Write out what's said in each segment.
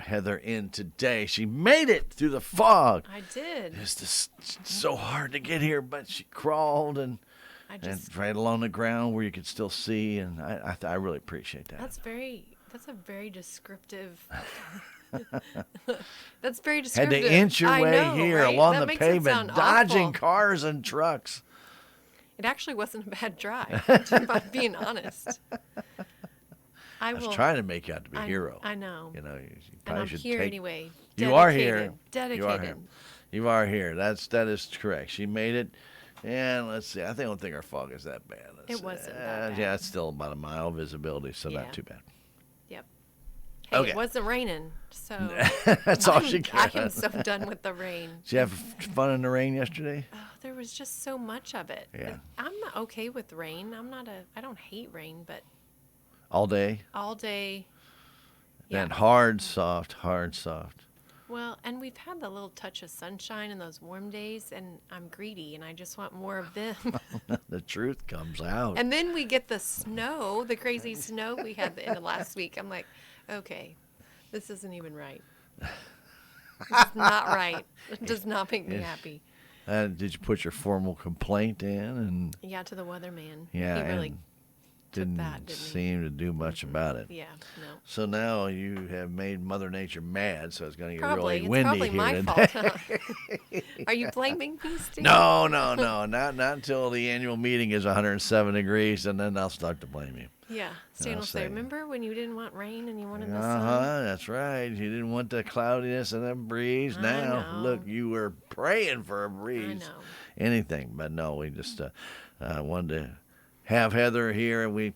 Heather in today. She made it through the fog. I did. It's just so hard to get here, but she crawled and right along the ground where you could still see, and I really appreciate that. That's a very descriptive. That's very descriptive. Had to inch your way here right? along that the pavement, dodging cars and trucks. It actually wasn't a bad drive, if I'm being honest. I was trying to make you out to be a hero. I know. You know, you and probably I'm should here take... anyway. You are here. Dedicated. You are here. That is correct. She made it. And let's see. I don't think our fog is that bad. It wasn't that bad. Yeah, it's still about a mile visibility, so not too bad. Yep. Hey, okay. It wasn't raining, so that's all she got. I am so done with the rain. Did you have fun in the rain yesterday? Oh, there was just so much of it. Yeah. I'm not okay with rain. I don't hate rain, but all day. All day. Then hard, soft. Well, and we've had the little touch of sunshine in those warm days, and I'm greedy, and I just want more of them. The truth comes out. And then we get the snow, the crazy snow we had the end of last week. I'm like, okay, this isn't even right. It's not right. It does not make me happy. Did you put your formal complaint in? Yeah, to the weatherman. Yeah, he really didn't seem to do much about it. Yeah, no. So now you have made Mother Nature mad, so it's going to get Probably. really windy It's probably here my today. fault, huh? Are you blaming me, Steve? No. Not until the annual meeting is 107 degrees, and then I'll start to blame you. Yeah. Stan will say, remember when you didn't want rain and you wanted the sun? That's right. You didn't want the cloudiness and the breeze. Now, look, you were praying for a breeze. I know. Anything. But no, we just wanted to have Heather here, and we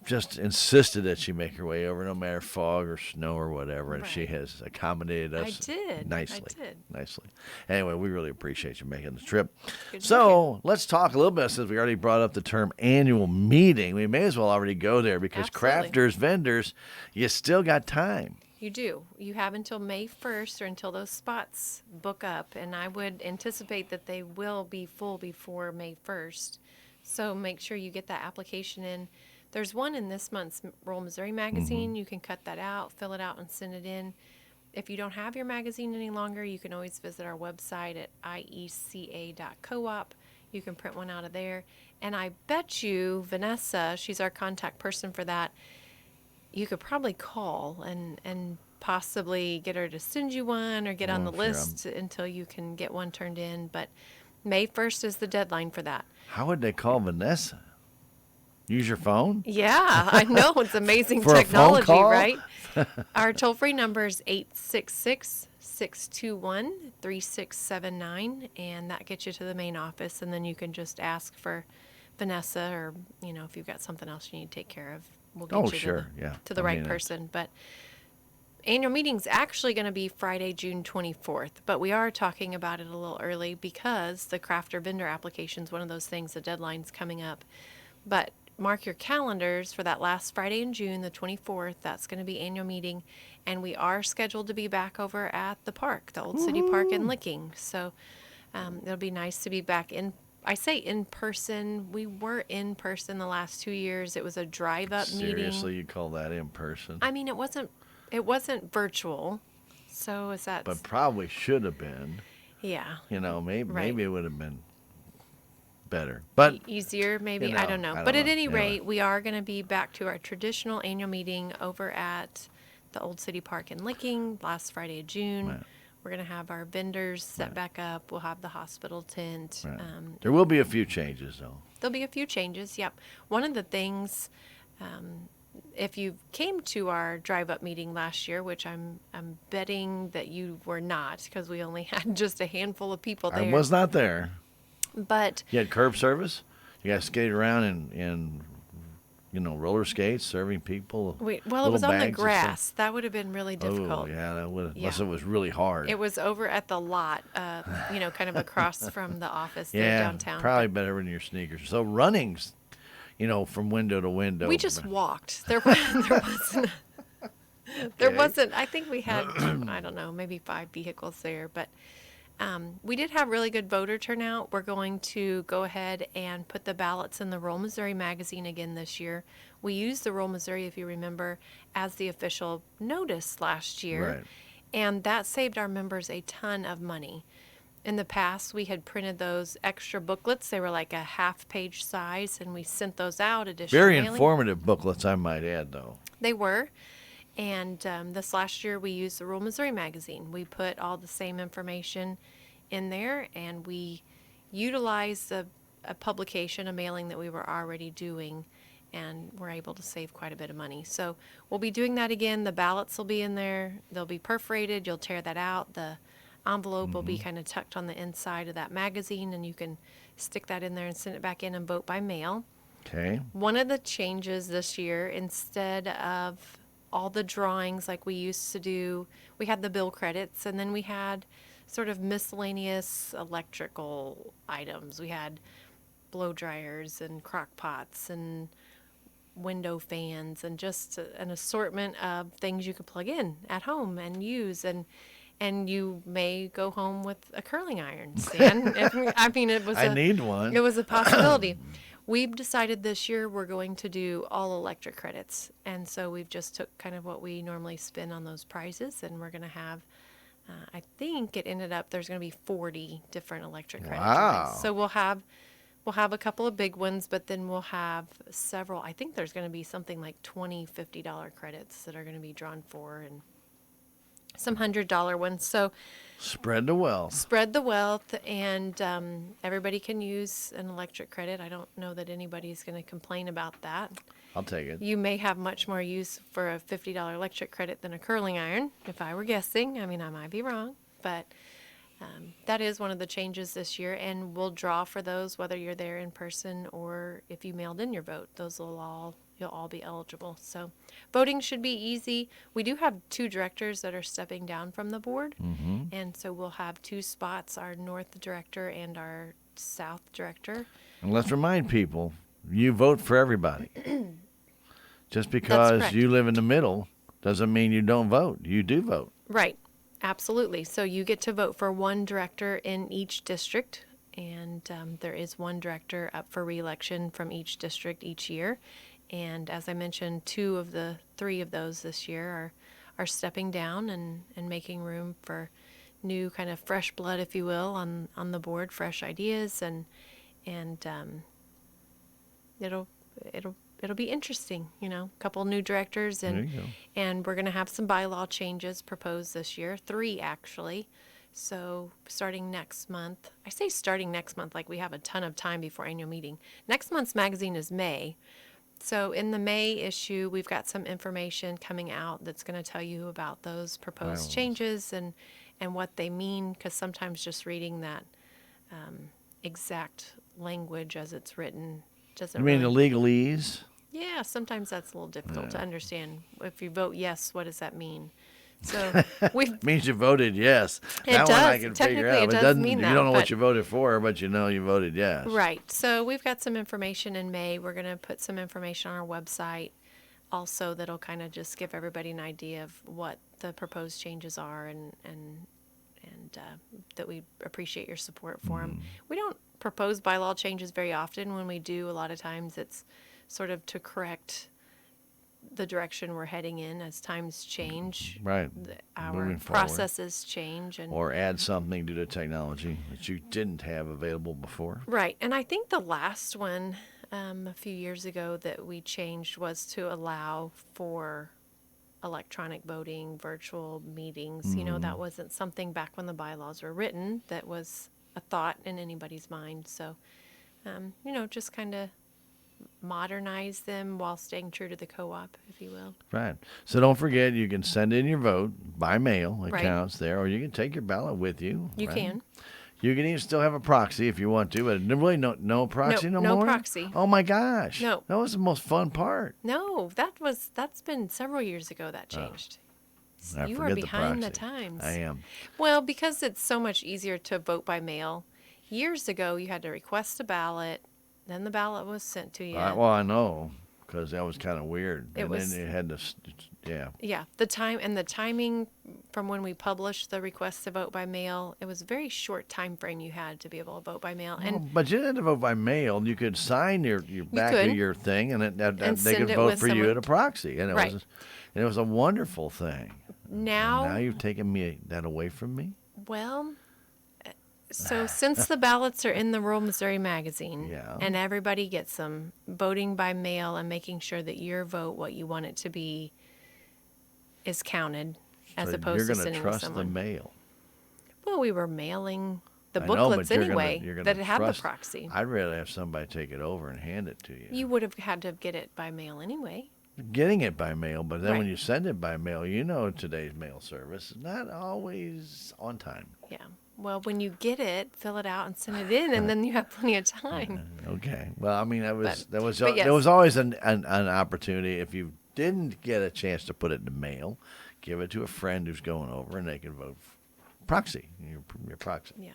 just insisted that she make her way over, no matter fog or snow or whatever, and she has accommodated us nicely. I did. Nicely. Anyway, we really appreciate you making the trip. Good so let's talk a little bit, since we already brought up the term annual meeting. We may as well already go there, because Absolutely. crafters, vendors, you still got time. You do. You have until May 1st, or until those spots book up, and I would anticipate that they will be full before May 1st. So make sure you get that application in. There's one in this month's Rural Missouri magazine. You can cut that out, fill it out, and send it in. If you don't have your magazine any longer, you can always visit our website at ieca.coop. You can print one out of there. And I bet you, Vanessa, she's our contact person for that, you could probably call and possibly get her to send you one, or get on the list until you can get one turned in. But May 1st is the deadline for that. How would they call Vanessa? Use your phone? Yeah, I know. It's amazing For technology, a phone call? right? Our toll-free number is 866-621-3679, and that gets you to the main office, and then you can just ask for Vanessa, or, if you've got something else you need to take care of, we'll get you to the right person. But annual meeting's actually going to be Friday, June 24th, but we are talking about it a little early, because the crafter vendor application is one of those things, the deadline's coming up. But mark your calendars for that last Friday in June, the 24th. That's going to be annual meeting, and we are scheduled to be back over at the park, the Old City Park in Licking. So it'll be nice to be back in. I say in person. We were in person the last 2 years. It was a drive-up meeting. Seriously, you call that in person? I mean, it wasn't virtual. So is that? But probably should have been. Yeah. Maybe it would have been better, but easier, maybe. I don't know. But at any rate, we are going to be back to our traditional annual meeting over at the Old City Park in Licking last Friday of June. Right. We're going to have our vendors set back up. We'll have the hospital tent. Right. There will be a few changes, though. There'll be a few changes. Yep. One of the things, if you came to our drive-up meeting last year, which I'm betting that you were not, because we only had just a handful of people there. I was not there. But you had curb service. You guys skated around in roller skates, serving people. It was on the grass. That would have been really difficult. Oh, yeah, that would have. Unless it was really hard. It was over at the lot, kind of across from the office there downtown. Probably better in your sneakers. So running's, from window to window. We just walked. There wasn't. There wasn't. I think we had, I don't know, maybe 5 vehicles there, but. We did have really good voter turnout. We're going to go ahead and put the ballots in the Roll Missouri magazine again this year. We used the Roll Missouri, if you remember, as the official notice last year. Right. And that saved our members a ton of money. In the past, we had printed those extra booklets. They were like a half-page size, and we sent those out additional Very mailing. informative booklets, I might add, though. They were. And this last year, we used the Rural Missouri magazine. We put all the same information in there, and we utilized a publication, a mailing that we were already doing, and we're able to save quite a bit of money. So we'll be doing that again. The ballots will be in there. They'll be perforated. You'll tear that out. The envelope will be kind of tucked on the inside of that magazine, and you can stick that in there and send it back in and vote by mail. Okay. One of the changes this year, instead of all the drawings like we used to do, we had the bill credits, and then we had sort of miscellaneous electrical items. We had blow dryers and crock pots and window fans and just an assortment of things you could plug in at home and use. And you may go home with a curling iron, Stan. I mean, it was I need one. It was a possibility. We've decided this year we're going to do all electric credits. And so we've just took kind of what we normally spend on those prizes, and we're going to have, I think it ended up, there's going to be 40 different electric credit drawings. So we'll have a couple of big ones, but then we'll have several. I think there's going to be something like 20 $50 credits that are going to be drawn for, and some $100 ones. So Spread the wealth. spread the wealth, and everybody can use an electric credit. I don't know that anybody's going to complain about that. I'll take it. You may have much more use for a $50 electric credit than a curling iron, if I were guessing. I mean, I might be wrong, but that is one of the changes this year, and we'll draw for those whether you're there in person or if you mailed in your vote. You'll all be eligible. So voting should be easy. We do have 2 directors that are stepping down from the board, and so we'll have 2 spots, our North director and our South director. And let's remind people, you vote for everybody. Just That's because correct. you live in the middle doesn't mean you don't vote. You do vote. Right. Absolutely. So you get to vote for 1 director in each district, and there is 1 director up for re-election from each district each year. And as I mentioned, 2 of the 3 of those this year are stepping down and making room for new kind of fresh blood, if you will, on the board, fresh ideas, and it'll be interesting, a couple new directors, There you go. and we're going to have some bylaw changes proposed this year, 3 actually. So starting next month, I say starting next month like we have a ton of time before annual meeting. Next month's magazine is May. So in the May issue, we've got some information coming out that's going to tell you about those proposed Bylaws. changes and what they mean, because sometimes just reading that exact language as it's written doesn't You mean the really... legalese? Yeah, sometimes that's a little difficult to understand. If you vote yes, what does that mean? So we've Means you voted yes. It That one I does. can figure Technically, out. it But does doesn't, mean you that, don't know what but- you voted for, but you know you voted yes. Right. So we've got some information in May. We're going to put some information on our website also that'll kind of just give everybody an idea of what the proposed changes are, and that we appreciate your support for them. We don't propose bylaw changes very often. When we do, a lot of times it's sort of to correct the direction we're heading in as times change. Right. Our Moving forward. processes change, and Or add something to the technology that you didn't have available before. right. And I think the last one a few years ago that we changed was to allow for electronic voting, virtual meetings. That wasn't something back when the bylaws were written that was a thought in anybody's mind. So, just kind of modernize them while staying true to the co-op, if you will. Right. So don't forget, you can send in your vote by mail. It Right. counts there. Or you can take your ballot with you. You right? can. You can even still have a proxy if you want to, but really no proxy no no more? proxy. Oh, my gosh. No. That was the most fun part. No, that's been several years ago that changed. I You forget are the behind the proxy. times. I am. Well, because it's so much easier to vote by mail. Years ago, you had to request a ballot, then the ballot was sent to you. Well, I know. because that was kind of weird. It and was- then you had to, yeah. Yeah, the timing from when we published the request to vote by mail, it was a very short time frame you had to be able to vote by mail. And Well, but you didn't have to vote by mail. You could sign your back could. of your thing, and they send could it vote with for you someone. at a proxy, and Right. it was a wonderful thing. now, Now you've taken that away from me. well, so since the ballots are in the Rural Missouri Magazine, Yeah. and everybody gets them, voting by mail and making sure that your vote, what you want it to be, is counted, as So opposed you're to gonna sending trust to the someone. mail. Well, we were mailing the I know, but booklets you're anyway gonna, you're gonna that had the trust- proxy. I'd rather have somebody take it over and hand it to you. You would have had to get it by mail anyway. Getting it by mail, but then when Right. you send it by mail, today's mail service is not always on time. Yeah. Well, when you get it, fill it out and send it in, and then you have plenty of time. Okay. Well, I mean, But there yes. was always an opportunity. If you didn't get a chance to put it in the mail, give it to a friend who's going over, and they can vote proxy. Your proxy. Yeah.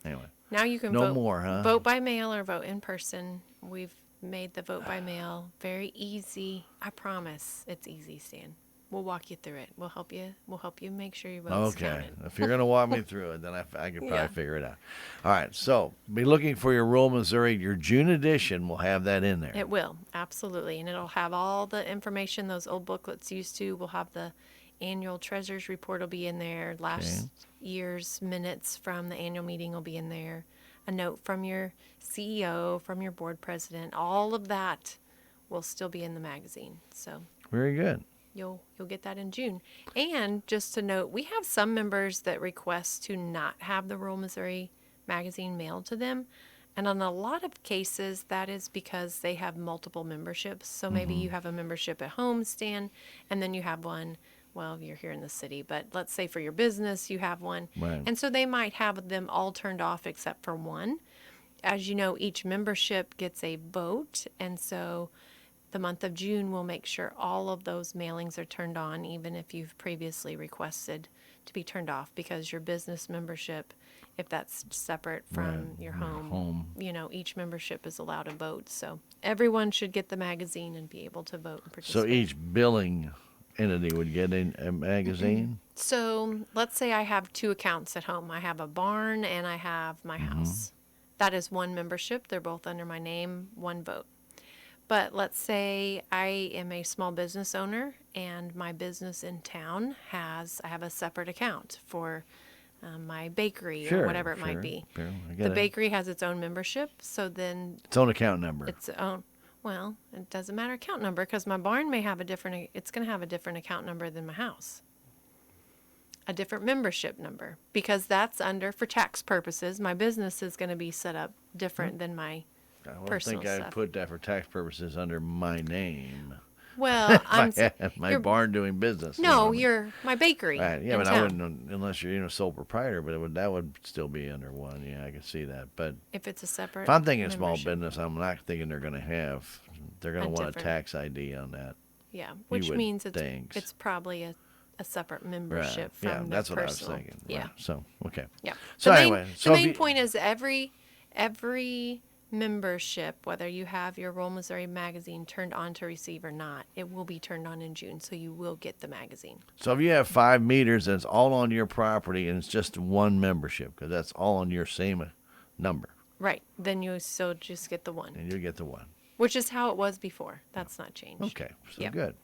Anyway, Now you can No vote more, huh? vote by mail or vote in person. We've made the vote by mail very easy. I promise it's easy, Stan. We'll walk you through it. We'll help you. We'll help you make sure your vote's okay. counted. If you're gonna walk me through it, then I could probably Yeah. figure it out. All right. So be looking for your Rural Missouri. Your June edition will have that in there. It will, absolutely. And it'll have all the information those old booklets used to. We'll have the annual treasurer's report will be in there. Last year's minutes from the annual meeting will be in there. A note from your CEO, from your board president. All of that will still be in the magazine. So Very good. you'll get that in June. And just to note, we have some members that request to not have the Rural Missouri magazine mailed to them. And on a lot of cases, that is because they have multiple memberships. So maybe you have a membership at home, Stan, and then you have one, well, you're here in the city, but let's say for your business, you have one. Right. And so they might have them all turned off except for one. As you know, each membership gets a vote. And so the month of June, we'll make sure all of those mailings are turned on, even if you've previously requested to be turned off, because your business membership, if that's separate from your home, each membership is allowed a vote. So everyone should get the magazine and be able to vote and So participate. each billing entity would get a magazine. So let's say I have two accounts at home. I have a barn and I have my house. That is one membership. They're both under my name, one vote. But let's say I am a small business owner and my business in town I have a separate account for my bakery or whatever it might be. Sure, I get The it. bakery has its own membership, so then Its own account number. its own. Well, it doesn't matter account number because my barn may have it's going to have a different account number than my house. A different membership number, because that's for tax purposes. My business is going to be set up different than my I don't personal think I'd stuff. put that for tax purposes under my name. Well, I'm If I had my you're- barn doing business. no, what I mean? you're my bakery. Right. Yeah, in but I town. wouldn't unless you're sole proprietor. But that would still be under one. Yeah, I can see that. But If it's a separate. if I'm thinking small membership. business, I'm not thinking they're going to want a different- tax ID on that. Yeah, which would means think. it's probably a separate Right. membership from Yeah, their that's what I was personal. thinking. Yeah. Right. So okay. Yeah. So the anyway, main, so the if main you- point is every membership, whether you have your Rural Missouri magazine turned on to receive or not, it will be turned on in June, so you will get the magazine. So if you have 5 meters and it's all on your property and it's just one membership, because that's all on your same number, Right. Then you still just get the one, and you get the one. which is how it was before. That's not changed. Okay, so Yep. good.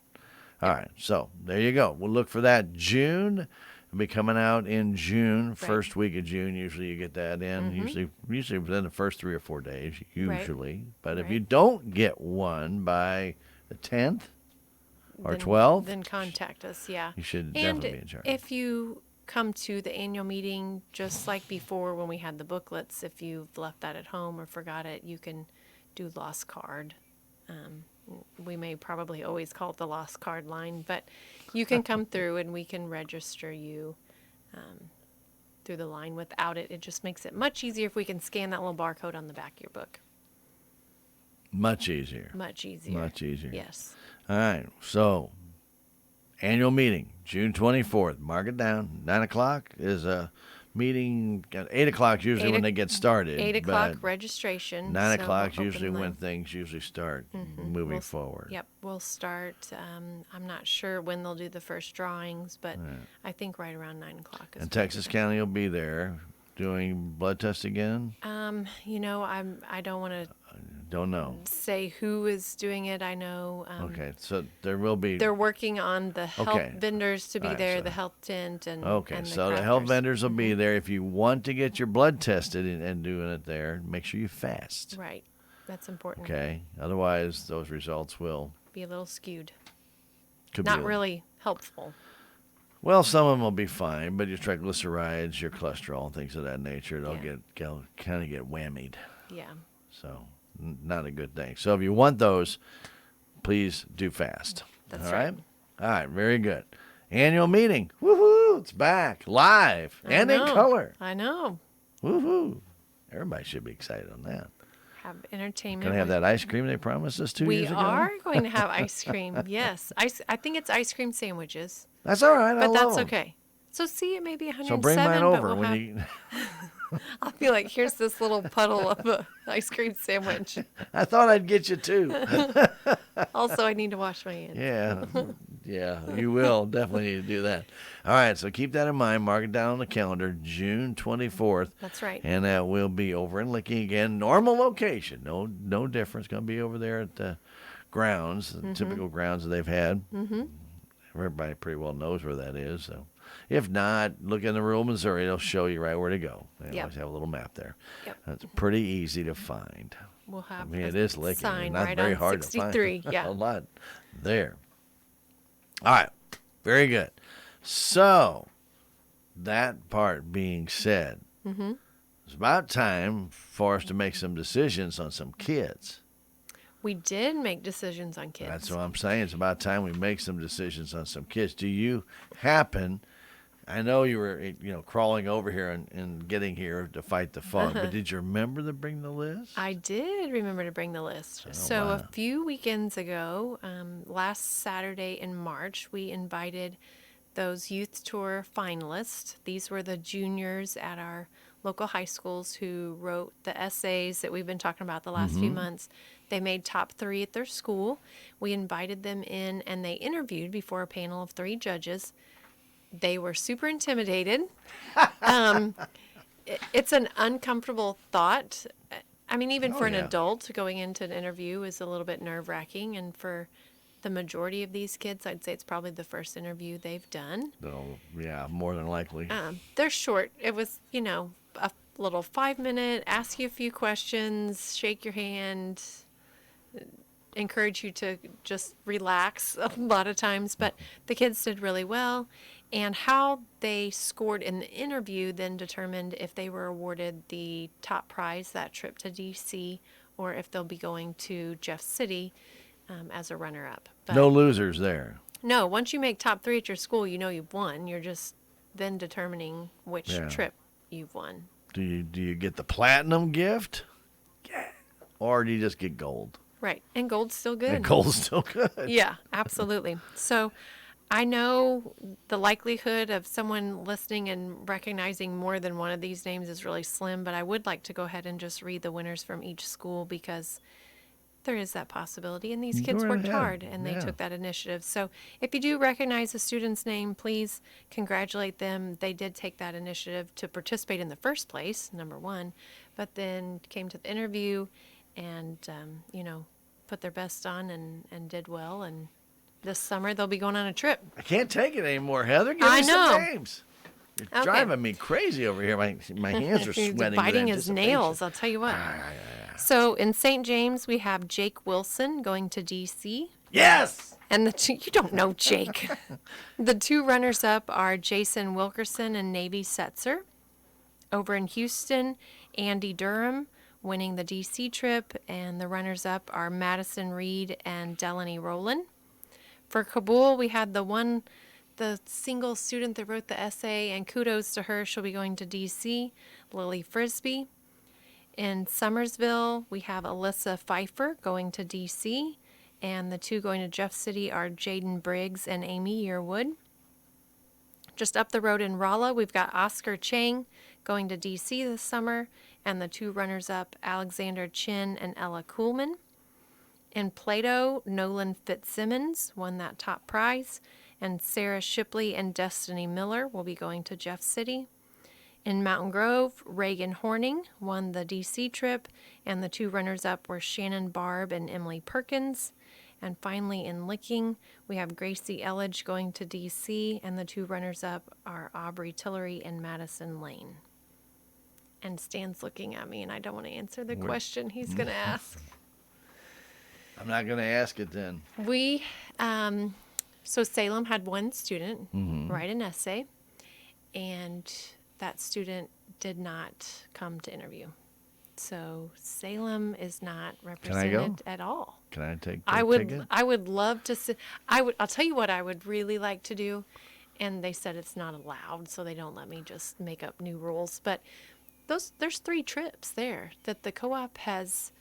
All right, so there you go. We'll look for that June. It'll be coming out in June, first week of June. Usually you get that in. Usually within the first 3 or 4 days, usually. But if you Right. don't get one by the 10th or Then- 12th, Then contact us, yeah. you should And definitely be in charge. if you come to the annual meeting, just like before when we had the booklets, if you've left that at home or forgot it, you can do lost card. We may probably always call it the lost card line, but you can come through and we can register you through the line without it. It just makes it much easier if we can scan that little barcode on the back of your book. Much easier. Much easier. Much easier. Yes. All right, so annual meeting, June 24th. Mark it down. 9 o'clock is a meeting at 8 o'clock is usually when they get started. 8 o'clock but registration. 9 so o'clock is we'll usually open when them. things usually start moving forward. Yep, we'll start. I'm not sure when they'll do the first drawings, but I think right around 9 o'clock. Is And when we do Texas that. County will be there doing blood tests again? I don't want to Don't know. say who is doing it. I know. Okay, so there will be. They're working on the health Okay. vendors to be All right, there, so- the health tent, and Okay, and so the health crafters. vendors will be there. If you want to get your blood tested and doing it there, make sure you fast. Right, that's important. Okay, otherwise those results will Be a little skewed. could Not be really helpful. Well, some of them will be fine, but your triglycerides, your cholesterol, and things of that nature, they'll Yeah. kind of get whammied. Yeah. So not a good thing. So if you want those, please do fast. That's All right. right. All right. Very good. Annual meeting. Woohoo! It's back live and in color. I know. Woohoo! Everybody should be excited on that. Have entertainment. Gonna have that ice cream they promised us 2 We years ago. are going to have ice cream. Yes. I think it's ice cream sandwiches, That's all right. I but love that's 'em. okay. So see, it may be 107. So bring mine but over we'll when have, you. I'll be like, here's this little puddle of a ice cream sandwich. I thought I'd get you too. Also, I need to wash my hands. Yeah, yeah, you will definitely need to do that. All right, so keep that in mind. Mark it down on the calendar, June 24th. That's right. And that will be over in Licking again, normal location. No difference. Going to be over there at the grounds, the typical grounds that they've had. Mm-hmm. Everybody pretty well knows where that is. So, if not, look in the rural Missouri. It'll show you right where to go. They Yep. always have a little map there. Yep. It's pretty easy to find. We'll have I mean, a it is Licking. sign Not right very on hard 63. to find. Yeah. A lot there. All right. Very good. So, that part being said, it's about time for us to make some decisions on some kids. We did make decisions on kids. That's what I'm saying. It's about time we make some decisions on some kids. Do you happen? I know you were, crawling over here and getting here to fight the fog, but did you remember to bring the list? I did remember to bring the list. So wow. a few weekends ago, last Saturday in March, we invited those youth tour finalists. These were the juniors at our local high schools who wrote the essays that we've been talking about the last few months. They made top 3 at their school. We invited them in and they interviewed before a panel of 3 judges. They were super intimidated. It's an uncomfortable thought. I mean, even for an yeah. adult, going into an interview is a little bit nerve-wracking. And for the majority of these kids, I'd say it's probably the first interview they've done. No, yeah, more than likely. They're short. It was, a little 5-minute, ask you a few questions, shake your hand, encourage you to just relax a lot of times. But the kids did really well. And how they scored in the interview then determined if they were awarded the top prize, that trip to D.C., or if they'll be going to Jeff City as a runner-up. But No losers there. no, once you make top 3 at your school, you know you've won. You're just then determining which Yeah. trip you've won. Do you get the platinum gift? Yeah. Or do you just get gold? Right. And gold's still good. And gold's still good. Yeah, absolutely. So I know the likelihood of someone listening and recognizing more than one of these names is really slim, but I would like to go ahead and just read the winners from each school because there is that possibility. And these kids Go right worked ahead. hard and they Yeah. took that initiative. So if you do recognize a student's name, please congratulate them. They did take that initiative to participate in the first place, number 1, but then came to the interview and, put their best on and did well. And this summer they'll be going on a trip. I can't take it anymore, Heather. Give I me some know. names. You're Okay. driving me crazy over here. My hands are He's sweating. with biting his anticipation. nails, I'll tell you what. So in St. James, we have Jake Wilson going to D.C. Yes. And you don't know Jake. The 2 runners-up are Jason Wilkerson and Navy Setzer. Over in Houston, Andy Durham winning the D.C. trip, and the runners-up are Madison Reed and Delaney Rowland. For Kabul, we had the single student that wrote the essay, and kudos to her, she'll be going to D.C., Lily Frisbee. In Summersville, we have Alyssa Pfeiffer going to D.C., and the 2 going to Jeff City are Jaden Briggs and Amy Yearwood. Just up the road in Rolla, we've got Oscar Chang going to DC this summer, and the 2 runners-up, Alexander Chin and Ella Kuhlman. In Plato, Nolan Fitzsimmons won that top prize, and Sarah Shipley and Destiny Miller will be going to Jeff City. In Mountain Grove, Reagan Horning won the DC trip, and the 2 runners-up were Shannon Barb and Emily Perkins. And finally, in Licking, we have Gracie Elledge going to DC, and the 2 runners-up are Aubrey Tillery and Madison Lane. And Stan's looking at me, and I don't want to answer the question he's going to ask. I'm not going to ask it then. So Salem had 1 student write an essay, and that student did not come to interview. So Salem is not represented at all. Can I take the ticket? I would love to see. I'll tell you what I would really like to do, and they said it's not allowed, so they don't let me just make up new rules. But there's 3 trips there that the co-op has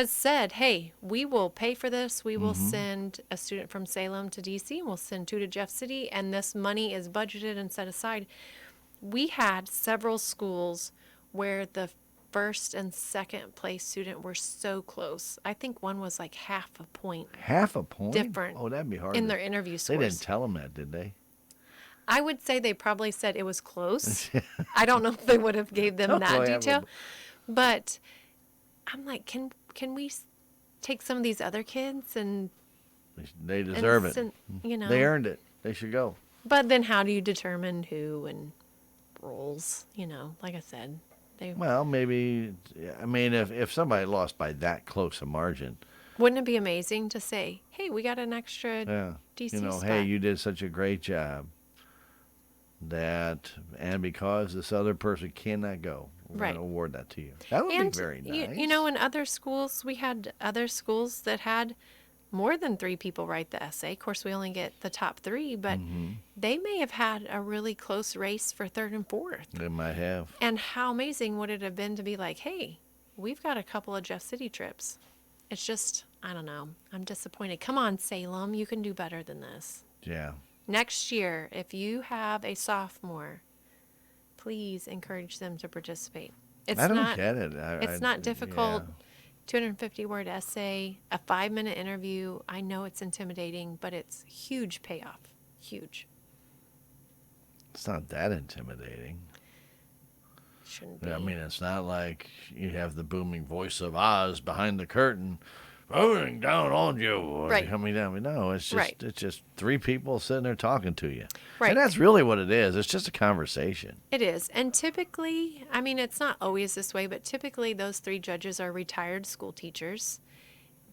said, hey, we will pay for this. We will send a student from Salem to DC, and we'll send 2 to Jeff City, and this money is budgeted and set aside. We had several schools where the first and second place student were so close. I think one was like half a point. Half a point? Different. Oh, that'd be hard. In their interview scores. They didn't tell them that, did they? I would say they probably said it was close. I don't know if they would have gave them that detail. But I'm like, can we take some of these other kids and they deserve it. You know, they earned it. They should go. But then how do you determine who and roles? You know, like I said, well, maybe. I mean, if somebody lost by that close a margin, wouldn't it be amazing to say, "Hey, we got an extra DC spot. Hey, you did such a great job. And because this other person cannot go, we're going to award that to you." That would be very nice. You know, in other schools, we had other schools that had more than 3 people write the essay. Of course, we only get the top 3, but they may have had a really close race for 3rd and 4th. They might have. And how amazing would it have been to be like, hey, we've got a couple of Jeff City trips. It's just, I don't know. I'm disappointed. Come on, Salem. You can do better than this. Yeah. Next year, if you have a sophomore, please encourage them to participate. I don't get it. It's not difficult. 250-word essay, a 5-minute interview. I know it's intimidating, but it's huge payoff. Huge. It's not that intimidating. Shouldn't be. I mean, it's not like you have the booming voice of Oz behind the curtain, rolling down on you, or right. coming down. No, it's just 3 people sitting there talking to you. Right. And that's really what it is. It's just a conversation. It is. And typically, I mean, it's not always this way, but typically those 3 judges are retired school teachers.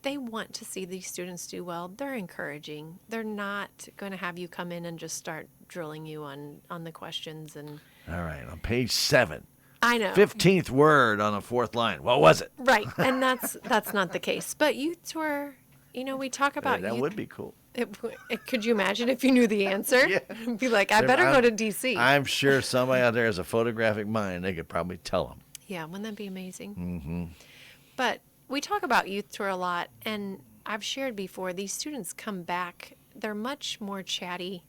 They want to see these students do well. They're encouraging. They're not going to have you come in and just start drilling you on the questions. And all right, on page 7. I know. 15th word on the 4th line. What was it? Right. And that's not the case. But youth tour, you know, we talk about that would be cool. Could you imagine if you knew the answer? Yeah. Be like, I better go to DC. I'm sure somebody out there has a photographic mind. They could probably tell them. Yeah, wouldn't that be amazing? Mm-hmm. But we talk about youth tour a lot, and I've shared before, these students come back. They're much more chatty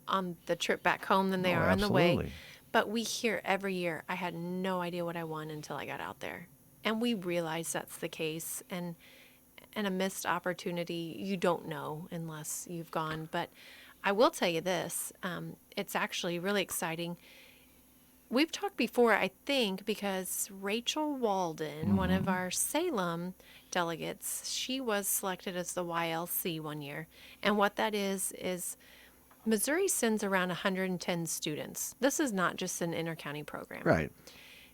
on the trip back home than they are on the way. But we hear every year, I had no idea what I won until I got out there. And we realize that's the case. And a missed opportunity, you don't know unless you've gone. But I will tell you this, it's actually really exciting. We've talked before, I think, because Rachel Walden, one of our Salem delegates, she was selected as the YLC one year. And what that is Missouri sends around 110 students. This is not just an intercounty program. Right.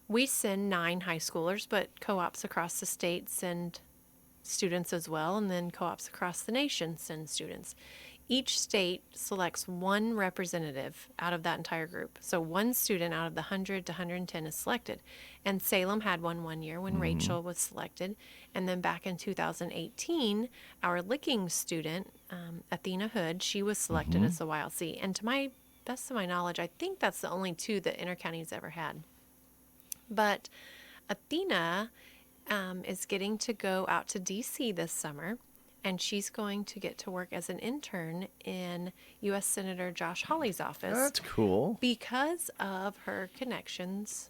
We send 9 high schoolers, but co-ops across the state send students as well, and then co-ops across the nation send students. Each state selects 1 representative out of that entire group. So 1 student out of the 100 to 110 is selected. And Salem had one year when Rachel was selected. And then back in 2018, our Licking student, Athena Hood, she was selected as the YLC. And to my best of my knowledge, I think that's the only 2 that Intercounty's ever had. But Athena is getting to go out to DC this summer. and she's going to get to work as an intern in U.S. Senator Josh Hawley's office That's cool. because of her connections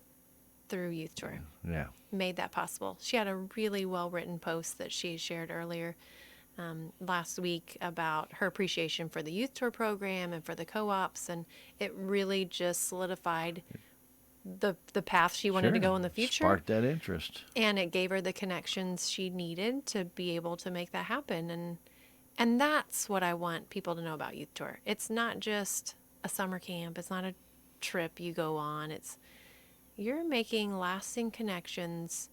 through Youth Tour. Yeah. Made that possible. She had a really well-written post that she shared earlier last week about her appreciation for the Youth Tour program and for the co-ops, and it really just solidified the path she wanted to Sure. go in the future. Sparked that interest. And it gave her the connections she needed to be able to make that happen. And that's what I want people to know about Youth Tour. It's not just a summer camp. It's not a trip you go on. You're making lasting connections,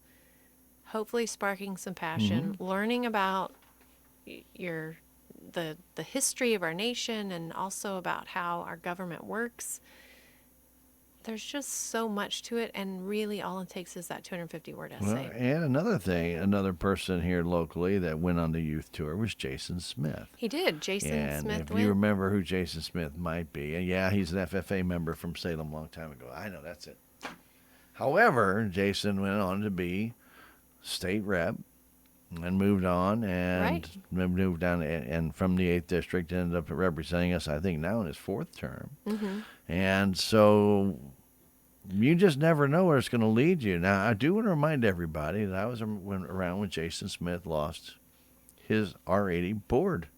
hopefully sparking some passion, learning about the history of our nation and also about how our government works. There's just so much to it, and really all it takes is that 250-word essay. Well, and another thing, another person here locally that went on the youth tour was Jason Smith. He did. Jason And Smith if went. you remember who Jason Smith might be, and yeah, he's an FFA member from Salem a long time ago. I know, that's it. However, Jason went on to be state rep and moved on and moved down and from the 8th District ended up representing us, I think, now in his 4th term. And so you just never know where it's going to lead you. Now, I do want to remind everybody that I was around when Jason Smith lost his R80 board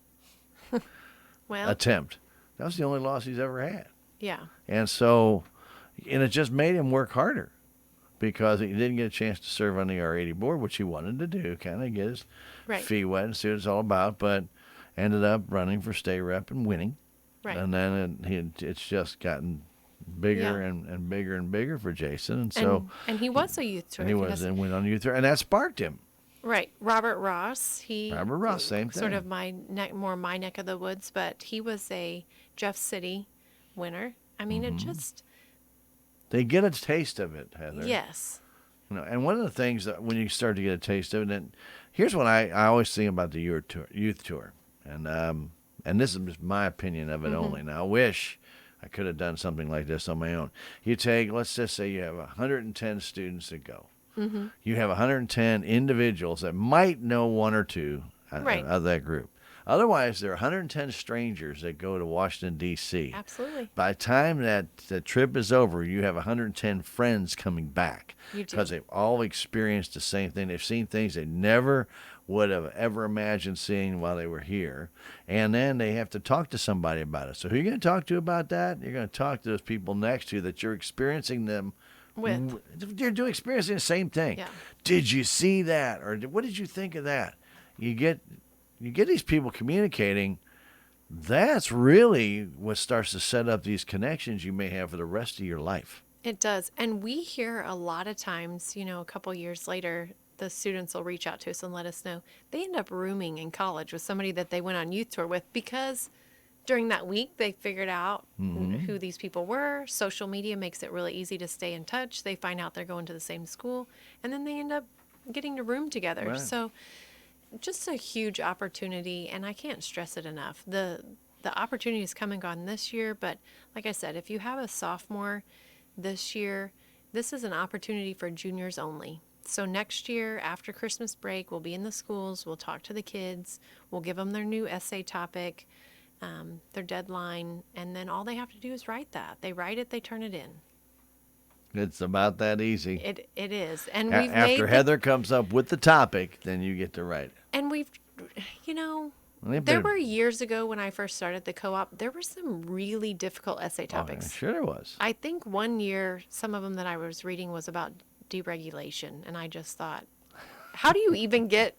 Well, attempt. That was the only loss he's ever had. yeah. And so, and it just made him work harder because he didn't get a chance to serve on the R80 board, which he wanted to do, kind of get his feet wet and see what it's all about, but ended up running for state rep and winning. Right. And then it's just gotten bigger and bigger and bigger for Jason. And so and he was a youth tour. and he was and went on youth tour, and that sparked him. Right. Robert Ross, same thing. Sort of my neck of the woods, but he was a Jeff City winner. I mean, it just... They get a taste of it, Heather. Yes. You know, and one of the things that when you start to get a taste of it, and here's what I always think about the youth tour, and this is just my opinion of it only. Now, I wish I could have done something like this on my own. You take, let's just say you have 110 students that go. You have 110 individuals that might know one or two of that group. Otherwise, there are 110 strangers that go to Washington, D.C. Absolutely. By the time that the trip is over, you have 110 friends coming back. You do. Because they've all experienced the same thing. They've seen things they never would have ever imagined seeing while they were here. And then they have to talk to somebody about it. So who are you going to talk to about that? You're going to talk to those people next to you that you're experiencing them With. You're experiencing the same thing. Yeah. Did you see that? Or what did you think of that? You get these people communicating. That's really what starts to set up these connections you may have for the rest of your life. It does. And we hear a lot of times, a couple years later, the students will reach out to us and let us know they end up rooming in college with somebody that they went on youth tour with because during that week they figured out who these people were. Social media makes it really easy to stay in touch. They find out they're going to the same school, and then they end up getting to room together. Right. So just a huge opportunity, and I can't stress it enough. The opportunity has come and gone this year, but like I said, if you have a sophomore this year, this is an opportunity for juniors only. So next year, after Christmas break, we'll be in the schools, we'll talk to the kids, we'll give them their new essay topic, their deadline, and then all they have to do is write that. They write it, they turn it in. It's about that easy. It is. And After Heather comes up with the topic, then you get to write it. And there were years ago when I first started the co-op, there were some really difficult essay topics. Sure there was. I think one year, some of them that I was reading was about deregulation, and I just thought, how do you even get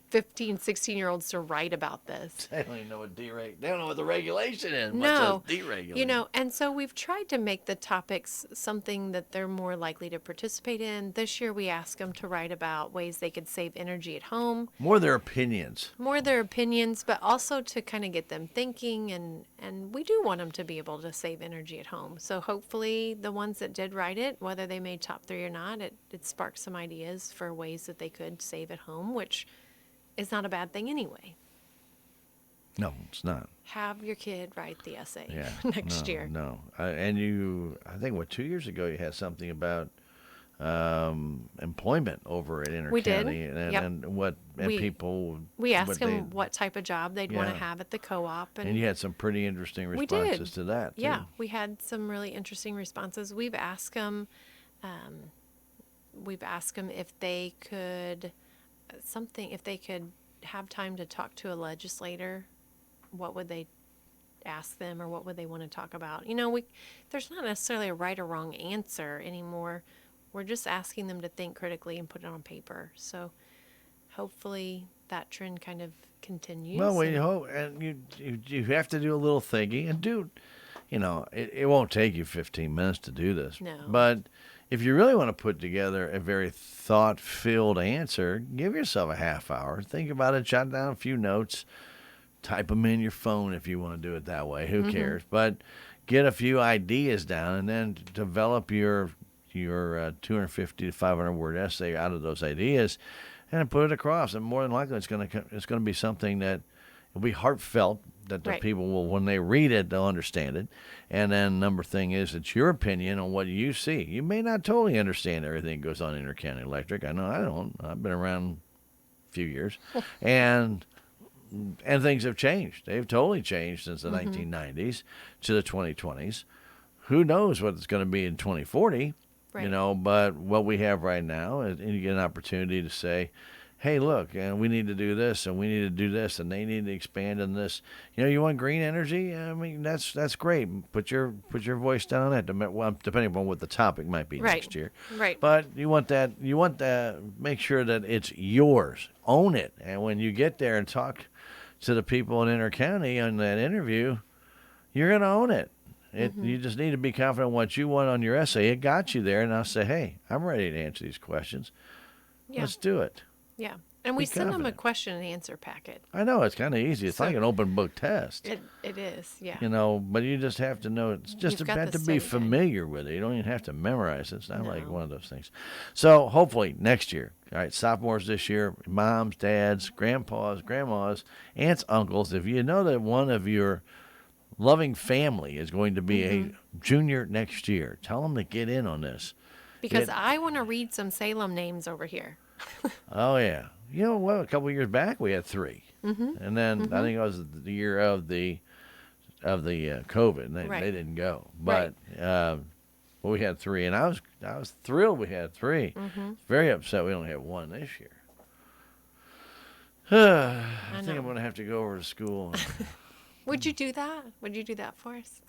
15, 16-year-olds to write about this? They don't even know what they don't know what the regulation is. No, deregulation. And so we've tried to make the topics something that they're more likely to participate in. This year we asked them to write about ways they could save energy at home. More their opinions. But also to kind of get them thinking, and we do want them to be able to save energy at home. So hopefully the ones that did write it, whether they made top 3 or not, it sparked some ideas for ways that they could save at home, which is not a bad thing anyway. No, it's not. Have your kid write the essay next year. No. I think 2 years ago you had something about employment over at Intercounty, We did. and, Yep. and what and We- people. We what asked them what type of job they'd want to Yeah. have at the co-op, and you had some pretty interesting we did. responses to that. Too. Yeah, we had some really interesting responses. We've asked them if they could if they could have time to talk to a legislator, what would they ask them or what would they want to talk about? There's not necessarily a right or wrong answer anymore. We're just asking them to think critically and put it on paper. So hopefully that trend kind of continues. Well, we hope, and you have to do a little thinking and do. It won't take you 15 minutes to do this. No. But if you really want to put together a very thought-filled answer, give yourself a half hour. Think about it. Jot down a few notes. Type them in your phone if you want to do it that way. Who cares? But get a few ideas down and then develop your 250 to 500 word essay out of those ideas, and put it across. And more than likely, it's going to be something that will be heartfelt. That the Right. people will, when they read it, they'll understand it. And then number thing is, it's your opinion on what you see. You may not totally understand everything that goes on in Intercounty Electric. I know I don't. I've been around a few years, and things have changed. They've totally changed since the 1990s to the 2020s. Who knows what it's going to be in 2040? Right. But what we have right now is you get an opportunity to say, hey, look, and we need to do this, and we need to do this, and they need to expand on this. You want green energy? I mean, that's great. Put your voice down on that, well, depending upon what the topic might be Right. next year. Right. But you want that. Make sure that it's yours. Own it. And when you get there and talk to the people in Intercounty on that interview, you're going to own it. You just need to be confident in what you want on your essay. It got you there, and I'll say, hey, I'm ready to answer these questions. Yeah. Let's do it. Yeah. And we Be send them a confident. question and answer packet. I know it's kind of easy. It's So- like an open book test. It is, yeah. But you just have to know. It's just You've got about the to be study guide. familiar with it. You don't even have to memorize it. It's not like No. one of those things. So hopefully next year, all right, sophomores this year, moms, dads, grandpas, grandmas, aunts, uncles, if you know that one of your loving family is going to be a junior next year, tell them to get in on this. Because I want to read some Salem names over here. Oh, yeah. You know what? A couple of years back, we had 3. And then I think it was the year of the COVID. And Right. they didn't go. But we had 3. And I was thrilled we had 3. Very upset we only had 1 this year. I think I'm going to have to go over to school. Would you do that? Would you do that for us?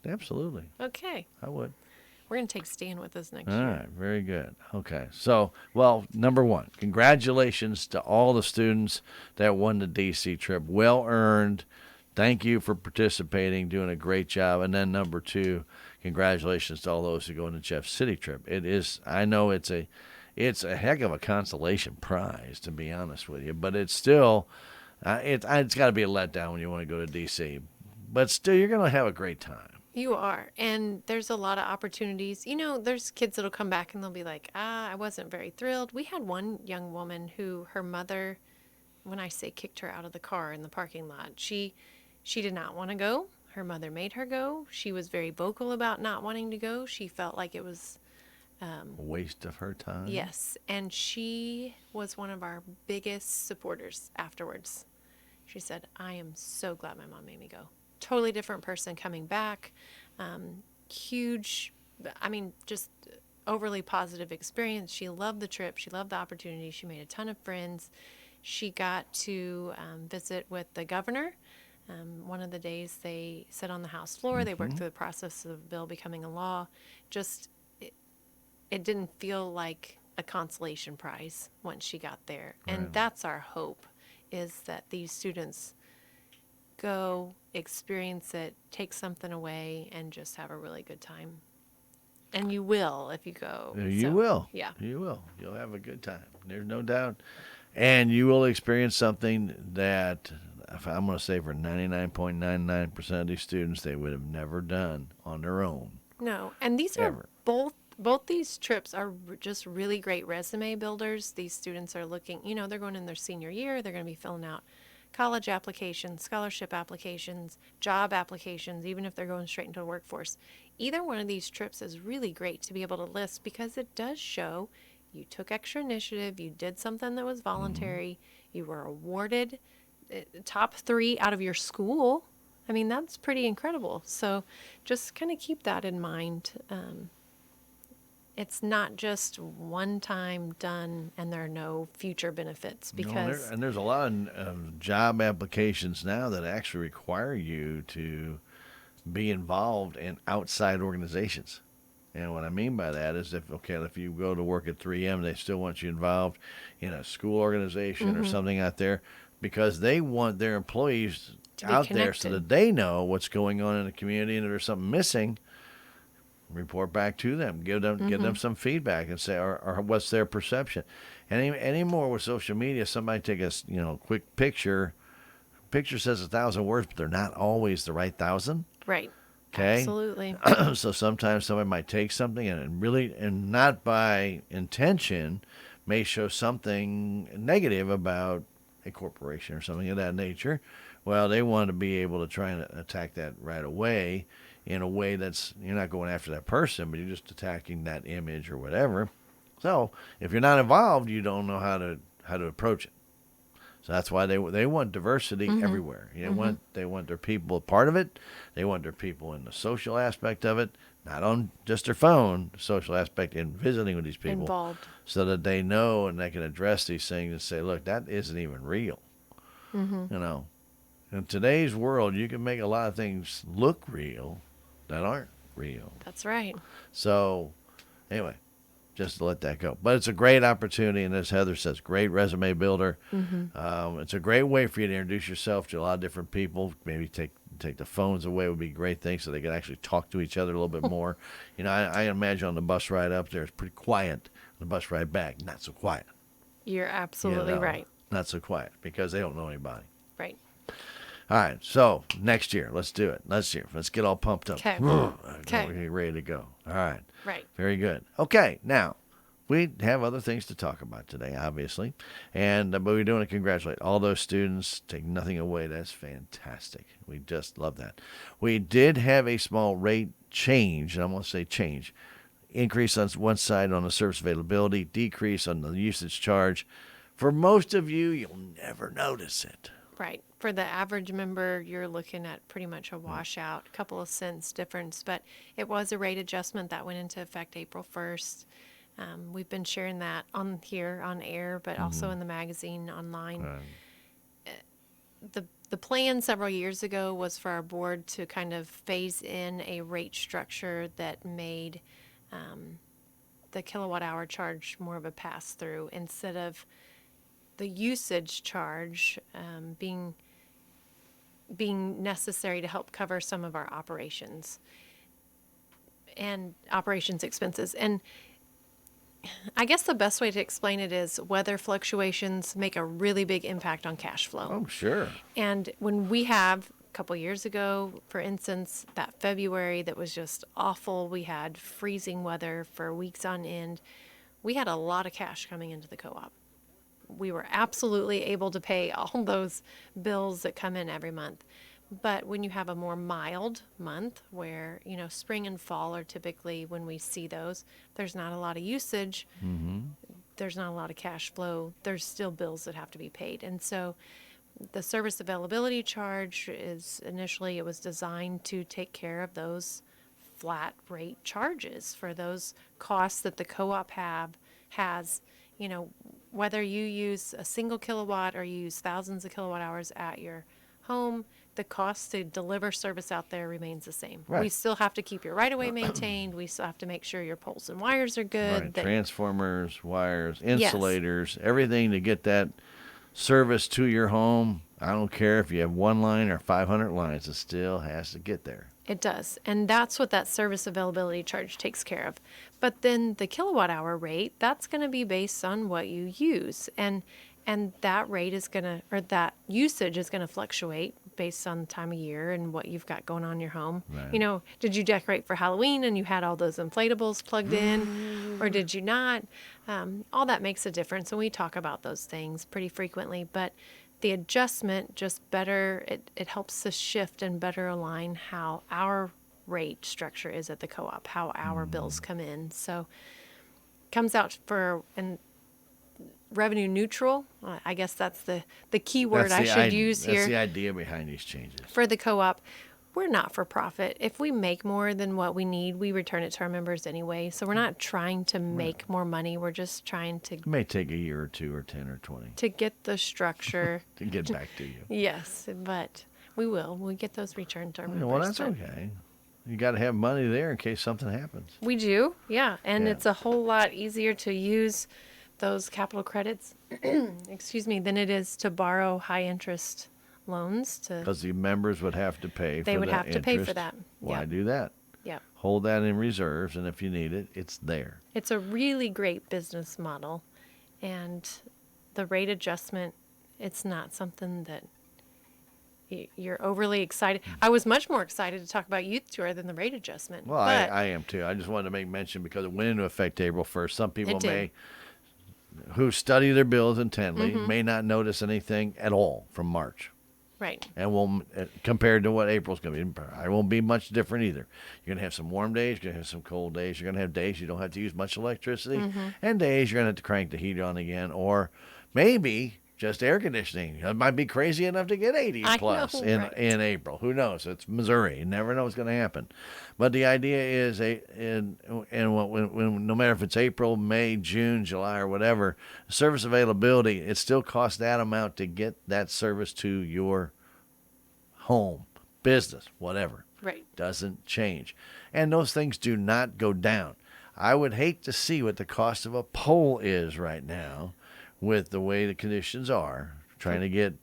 Absolutely. Okay. I would. We're going to take Stan with us next All year. right, very good. Okay, so, number 1, congratulations to all the students that won the D.C. trip. Well earned. Thank you for participating, doing a great job. And then number 2, congratulations to all those who go on the Jeff City trip. I know it's a heck of a consolation prize, to be honest with you, but it's still, it's got to be a letdown when you want to go to D.C. But still, you're going to have a great time. You are. And there's a lot of opportunities. There's kids that'll come back and they'll be like, I wasn't very thrilled. We had one young woman who her mother, when I say kicked her out of the car in the parking lot, she did not want to go. Her mother made her go. She was very vocal about not wanting to go. She felt like it was A waste of her time. yes. And she was one of our biggest supporters afterwards. She said, I am so glad my mom made me go. Totally different person coming back. Huge, just overly positive experience. She loved the trip. She loved the opportunity. She made a ton of friends. She got to visit with the governor. One of the days they sat on the House floor. They worked through the process of the bill becoming a law. It didn't feel like a consolation prize once she got there. And Right. that's our hope, is that these students go, experience it, take something away, and just have a really good time. And you will if you go. You So, will. Yeah. You will. You'll have a good time. There's no doubt. And you will experience something that, if I'm going to say for 99.99% of these students, they would have never done on their own. No, and these Ever. are both these trips are just really great resume builders. These students are looking, they're going in their senior year. They're going to be filling out college applications, scholarship applications, job applications, even if they're going straight into the workforce. Either one of these trips is really great to be able to list because it does show you took extra initiative, you did something that was voluntary, you were awarded top 3 out of your school. I mean, that's pretty incredible. So just kind of keep that in mind. It's not just one time done and there are no future benefits because And there's a lot of job applications now that actually require you to be involved in outside organizations. And what I mean by that is if you go to work at 3M, they still want you involved in a school organization or something out there because they want their employees to be out there so connected. that they know what's going on in the community, and if there's something missing, report back to them, give them some feedback and say, or what's their perception. And anymore with social media, somebody take a quick picture. Picture says 1,000 words, but they're not always the right 1,000. Right. Okay. Absolutely. So sometimes somebody might take something and not by intention may show something negative about a corporation or something of that nature. Well, they want to be able to try and attack that right away in a way that's, you're not going after that person, but you're just attacking that image or whatever. So if you're not involved, you don't know how to approach it. So that's why they want diversity everywhere. They want their people a part of it. They want their people in the social aspect of it, not on just their phone, social aspect in visiting with these people. Involved. So that they know and they can address these things and say, look, that isn't even real. In today's world, you can make a lot of things look real that aren't real. That's right. So anyway, just to let that go. But it's a great opportunity, and as Heather says, great resume builder. It's a great way for you to introduce yourself to a lot of different people. Maybe take the phones away would be a great thing so they can actually talk to each other a little bit more. I imagine on the bus ride up there, it's pretty quiet. On the bus ride back, not so quiet. You're absolutely right. Not so quiet because they don't know anybody. Right. All right, so next year, let's do it. Let's get all pumped up. Okay. We're ready to go. All right. Right. Very good. Okay, now we have other things to talk about today, obviously, but we do want to congratulate all those students. Take nothing away. That's fantastic. We just love that. We did have a small rate change, and I'm going to say change. Increase on one side on the service availability, decrease on the usage charge. For most of you, you'll never notice it. Right. For the average member, you're looking at pretty much a washout, a couple of cents difference, but it was a rate adjustment that went into effect April 1st. We've been sharing that on air, but also in the magazine online. The plan several years ago was for our board to kind of phase in a rate structure that made the kilowatt hour charge more of a pass through instead of the usage charge being necessary to help cover some of our operations expenses. And I guess the best way to explain it is weather fluctuations make a really big impact on cash flow. Oh, sure. And when we have a couple years ago, for instance, that February that was just awful, we had freezing weather for weeks on end. We had a lot of cash coming into the co-op. We were absolutely able to pay all those bills that come in every month. But when you have a more mild month where, spring and fall are typically when we see those, there's not a lot of usage, there's not a lot of cash flow, there's still bills that have to be paid. And so the service availability charge it was designed to take care of those flat rate charges for those costs that the co-op has, whether you use a single kilowatt or you use thousands of kilowatt hours at your home, the cost to deliver service out there remains the same. Right. We still have to keep your right-of-way maintained. We still have to make sure your poles and wires are good. Right. Transformers, wires, insulators, everything to get that service to your home. I don't care if you have one line or 500 lines, it still has to get there. It does. And that's what that service availability charge takes care of. But then the kilowatt hour rate, that's going to be based on what you use. And that rate that usage is going to fluctuate based on the time of year and what you've got going on in your home. Right. Did you decorate for Halloween and you had all those inflatables plugged in, or did you not? All that makes a difference, and we talk about those things pretty frequently. But The adjustment just better, it helps us shift and better align how our rate structure is at the co-op, how our bills come in. So comes out for and revenue neutral. I guess that's the key word I should use here. That's the idea behind these changes. For the co-op. We're not for profit. If we make more than what we need, we return it to our members anyway. So we're not trying to make more money. We're just trying to It may take a year or 2 or 10 or 20 to get the structure. to get back to you. Yes, but we will. We get those returned to our members. Well, that's but okay. You got to have money there in case something happens. We do, yeah. And Yeah. it's a whole lot easier to use those capital credits, excuse me, than it is to borrow high interest loans to. Because the members would have to pay They for would that have to pay for interest. that. Why Yep. do that? Yeah. Hold that in reserves, and if you need it, it's there. It's a really great business model, and the rate adjustment, it's not something that you're overly excited. I was much more excited to talk about youth tour than the rate adjustment. Well, I am too. I just wanted to make mention because it went into effect April 1st. Some people It did. may, who study their bills intently, Mm-hmm. may not notice anything at all from March. Right. And will compared to what April's going to be, it won't be much different either. You're going to have some warm days, you're going to have some cold days, you're going to have days you don't have to use much electricity, Mm-hmm. and days you're going to have to crank the heat on again, or maybe just air conditioning. It might be crazy enough to get 80 I plus know, in right. in April. Who knows? It's Missouri. You never know what's going to happen. But the idea is, when no matter if it's April, May, June, July, or whatever, service availability, it still costs that amount to get that service to your home, business, whatever. Right. Doesn't change. And those things do not go down. I would hate to see what the cost of a pole is right now with the way the conditions are, trying to get,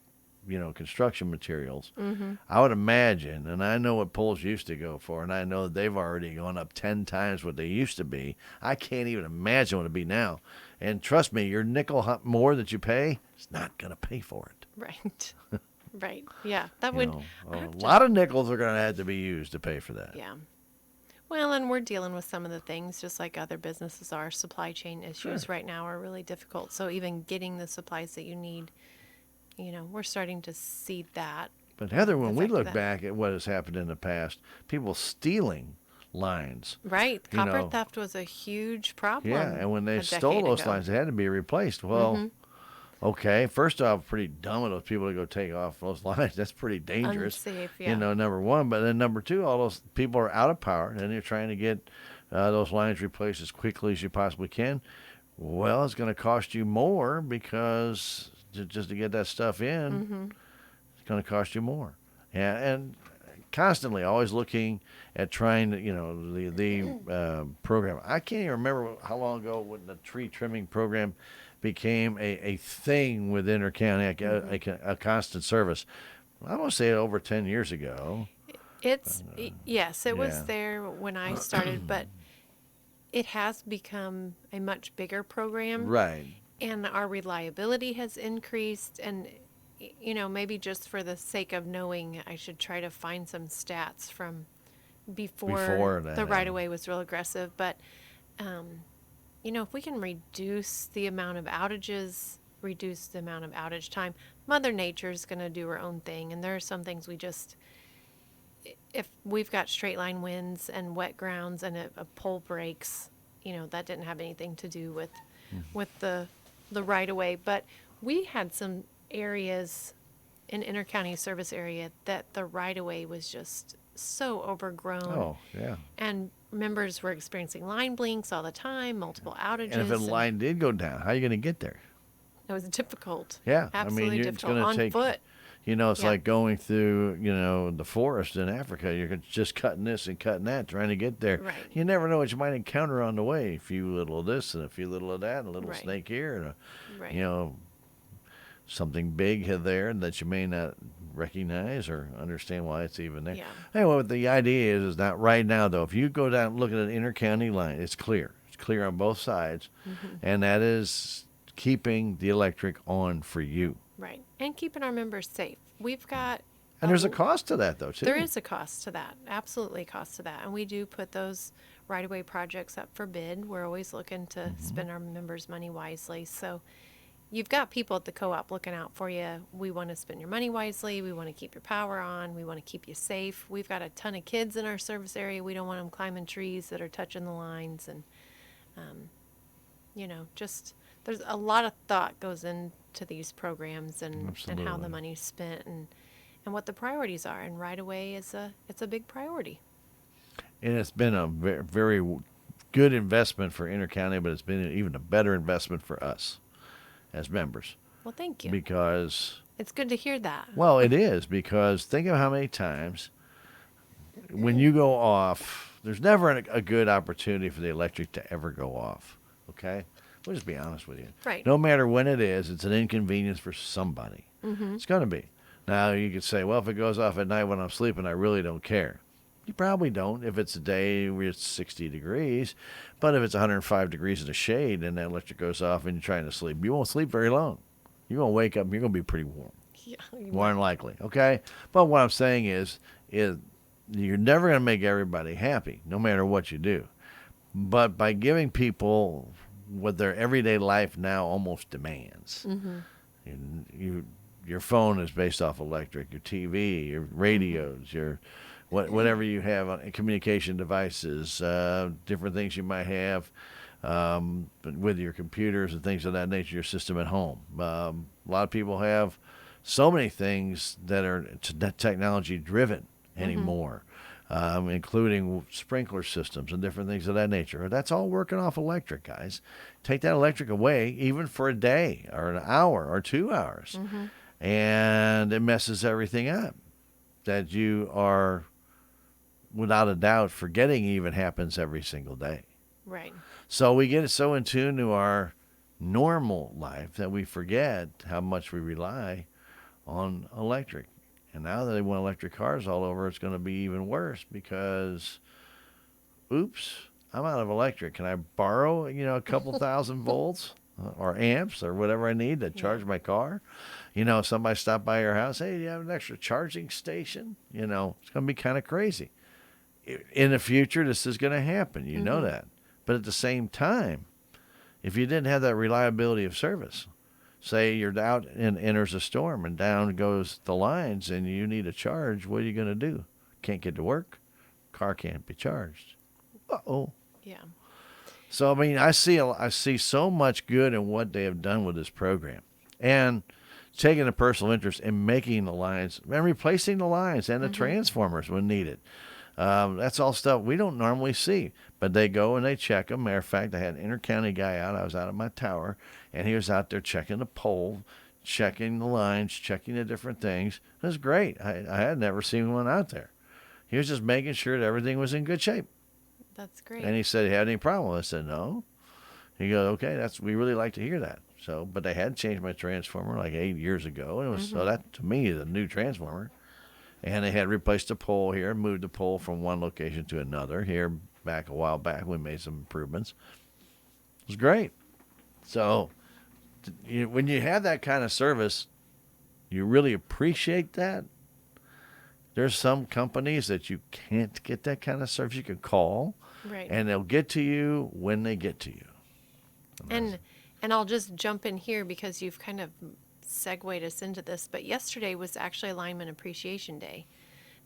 construction materials. Mm-hmm. I would imagine, and I know what poles used to go for, and I know that they've already gone up 10 times what they used to be. I can't even imagine what it'd be now. And trust me, your nickel more that you pay is not going to pay for it. Right. Right. Yeah. That You would. know, I a have to- lot of nickels are going to have to be used to pay for that. Yeah. Well, and we're dealing with some of the things just like other businesses are. Supply chain issues Sure. right now are really difficult. So even getting the supplies that you need, we're starting to see that. But Heather, when we Effect of look that. back at what has happened in the past, people stealing lines. Right. You Copper know. theft was a huge problem. Yeah, and when they a stole decade those ago. lines, they had to be replaced. Well, Mm-hmm. okay, first off, pretty dumb of those people to go take off those lines. That's pretty dangerous. Unsafe, yeah. Number one. But then number two, all those people are out of power, and they're trying to get those lines replaced as quickly as you possibly can. Well, it's going to cost you more because just to get that stuff in, Mm-hmm. it's going to cost you more. And constantly always looking at trying to, the program. I can't even remember how long ago when the tree trimming program became a thing with Intercounty, a constant service. I want to say over 10 years ago. Yes, it was yeah. there when I started, but it has become a much bigger program. Right. And our reliability has increased. And, maybe just for the sake of knowing, I should try to find some stats from before that the right happened. of way was real aggressive. But, if we can reduce the amount of outages, reduce the amount of outage time, Mother Nature is going to do her own thing. And there are some things if we've got straight line winds and wet grounds and a pole breaks, that didn't have anything to do with the right of way. But we had some areas in Intercounty service area that the right of way was just so overgrown. Oh, yeah. And members were experiencing line blinks all the time, multiple outages. And if a line did go down, how are you going to get there? It was difficult. Yeah. Absolutely it's difficult. going to On take. foot. It's Yeah. like going through, the forest in Africa. You're just cutting this and cutting that, trying to get there. Right. You never know what you might encounter on the way. A few little of this and a few little of that, and a little Right. snake here, and Right. something big here there that you may not recognize or understand why it's even there. Yeah. Anyway, what the idea is that right now, though, if you go down and look at an intercounty line, it's clear. It's clear on both sides, and that is keeping the electric on for you. Right. And keeping our members safe. We've got. And there's a cost to that, though, too. There is a cost to that. Absolutely a cost to that. And we do put those right-of-way projects up for bid. We're always looking to spend our members' money wisely. So you've got people at the co-op looking out for you. We want to spend your money wisely. We want to keep your power on. We want to keep you safe. We've got a ton of kids in our service area. We don't want them climbing trees that are touching the lines. And, just there's a lot of thought goes into these programs and how the Absolutely. money's spent and what the priorities are. And right away, it's a big priority. And it's been a very good investment for Intercounty, but it's been even a better investment for us as members. Well, thank you. Because, It's good to hear that. well, it is, because think of how many times when you go off, there's never a good opportunity for the electric to ever go off. Okay? We'll just be honest with you. Right. No matter when it is, it's an inconvenience for somebody. Mm-hmm. It's going to be. Now, you could say, well, if it goes off at night when I'm sleeping, I really don't care. You probably don't if it's a day where it's 60 degrees. But if it's 105 degrees in the shade and that electric goes off and you're trying to sleep, you won't sleep very long. You're going to wake up and you're going to be pretty warm. Yeah. More than likely, okay? But what I'm saying is you're never going to make everybody happy, no matter what you do. But by giving people what their everyday life now almost demands, your phone is based off electric, your TV, your radios, your whatever you have on communication devices, different things you might have with your computers and things of that nature, your system at home. A lot of people have so many things that are technology driven anymore, including sprinkler systems and different things of that nature. That's all working off electric, guys. Take that electric away, even for a day or an hour or 2 hours, and it messes everything up that you are, without a doubt, forgetting even happens every single day. Right. So we get so in tune to our normal life that we forget how much we rely on electric. And now that they want electric cars all over, it's going to be even worse because, oops, I'm out of electric. Can I borrow, a couple thousand volts or amps or whatever I need to charge my car? Somebody stopped by your house. Hey, do you have an extra charging station? It's going to be kind of crazy. In the future, this is going to happen. You know that. But at the same time, if you didn't have that reliability of service, say you're out and enters a storm and down goes the lines and you need a charge, what are you going to do? Can't get to work. Car can't be charged. Uh-oh. Yeah. So, I see so much good in what they have done with this program. And taking a personal interest in making the lines and replacing the lines and the transformers when needed. That's all stuff we don't normally see, but they go and they check them. Matter of fact, I had an Intercounty guy out. I was out at my tower, and he was out there checking the pole, checking the lines, checking the different things. It was great. I had never seen one out there. He was just making sure that everything was in good shape. That's great. And he said, "You had any problem?" I said, "No." He goes, "Okay, we really like to hear that." So, but they had changed my transformer like 8 years ago, and it was so that to me is a new transformer. And they had replaced the pole here, moved the pole from one location to another. Here, a while back, we made some improvements. It was great. So, when you have that kind of service, you really appreciate that. There's some companies that you can't get that kind of service. You can call, Right. and they'll get to you when they get to you. And I'll just jump in here because you've kind of segued us into this. But yesterday was actually Lineman Appreciation Day.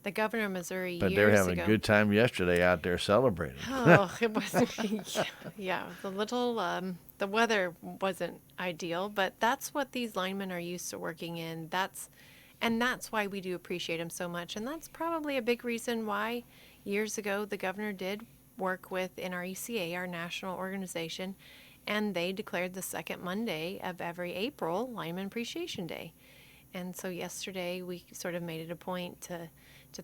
The governor of Missouri But years they're having ago. a good time yesterday out there celebrating. Oh, it wasn't. Yeah, the weather wasn't ideal, but that's what these linemen are used to working in. That's why we do appreciate them so much. And that's probably a big reason why years ago the governor did work with NRECA, our national organization, and they declared the second Monday of every April Lineman Appreciation Day. And so yesterday we sort of made it a point to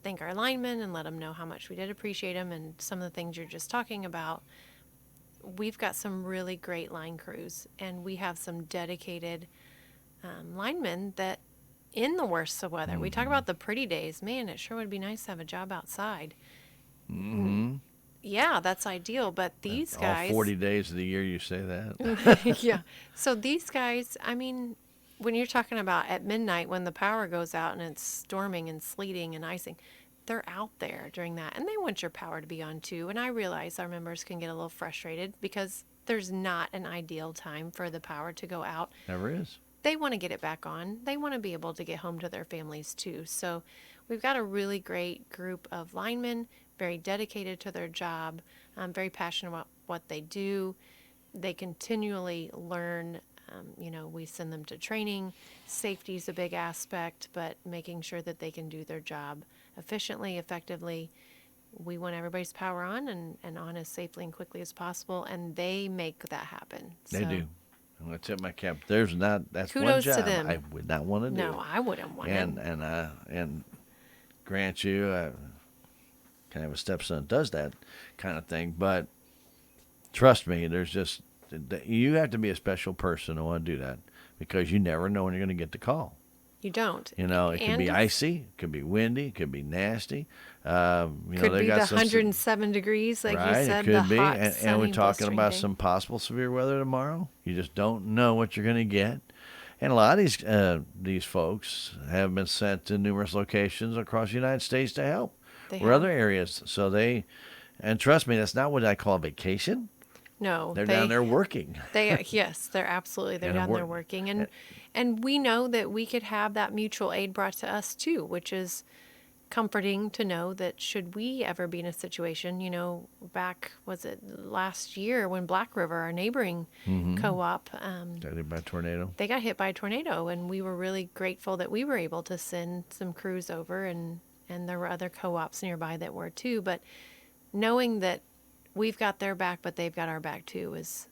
thank our linemen and let them know how much we did appreciate them and some of the things you're just talking about. We've got some really great line crews, and we have some dedicated linemen that in the worst of weather, we talk about the pretty days. Man, it sure would be nice to have a job outside. Mm-hmm. Yeah, that's ideal. But these guys, all 40 days of the year you say that. yeah. So these guys, when you're talking about at midnight when the power goes out and it's storming and sleeting and icing, they're out there during that, and they want your power to be on too. And I realize our members can get a little frustrated because there's not an ideal time for the power to go out. Never is. They want to get it back on. They want to be able to get home to their families too. So we've got a really great group of linemen, very dedicated to their job, very passionate about what they do. They continually learn. We send them to training. Safety is a big aspect, but making sure that they can do their job efficiently, effectively. We want everybody's power on and on as safely and quickly as possible, and they make that happen. They So, do. I'm going to tip my cap. That's one Kudos to job them. I would not want to do. No, I wouldn't want and it. and grant you, kind of a stepson does that kind of thing, but trust me, you have to be a special person to want to do that because you never know when you're going to get the call. You don't. It could be And icy, it could be windy, it could be nasty. could They be got the some 107 degrees, like right, you said, it could the be, hot, and sunny, we're talking blustering about day. some possible severe weather tomorrow. You just don't know what you're going to get. And a lot of these folks have been sent to numerous locations across the United States to help, They or have. other areas. So and trust me, that's not what I call vacation. No, They're down there working. Yes, they're absolutely they're And down there working, and we know that we could have that mutual aid brought to us too, which is comforting to know that should we ever be in a situation, back was it last year when Black River, our neighboring co-op, Got hit by a tornado. they got hit by a tornado, and we were really grateful that we were able to send some crews over, and there were other co-ops nearby that were too, but knowing that we've got their back, but they've got our back too, is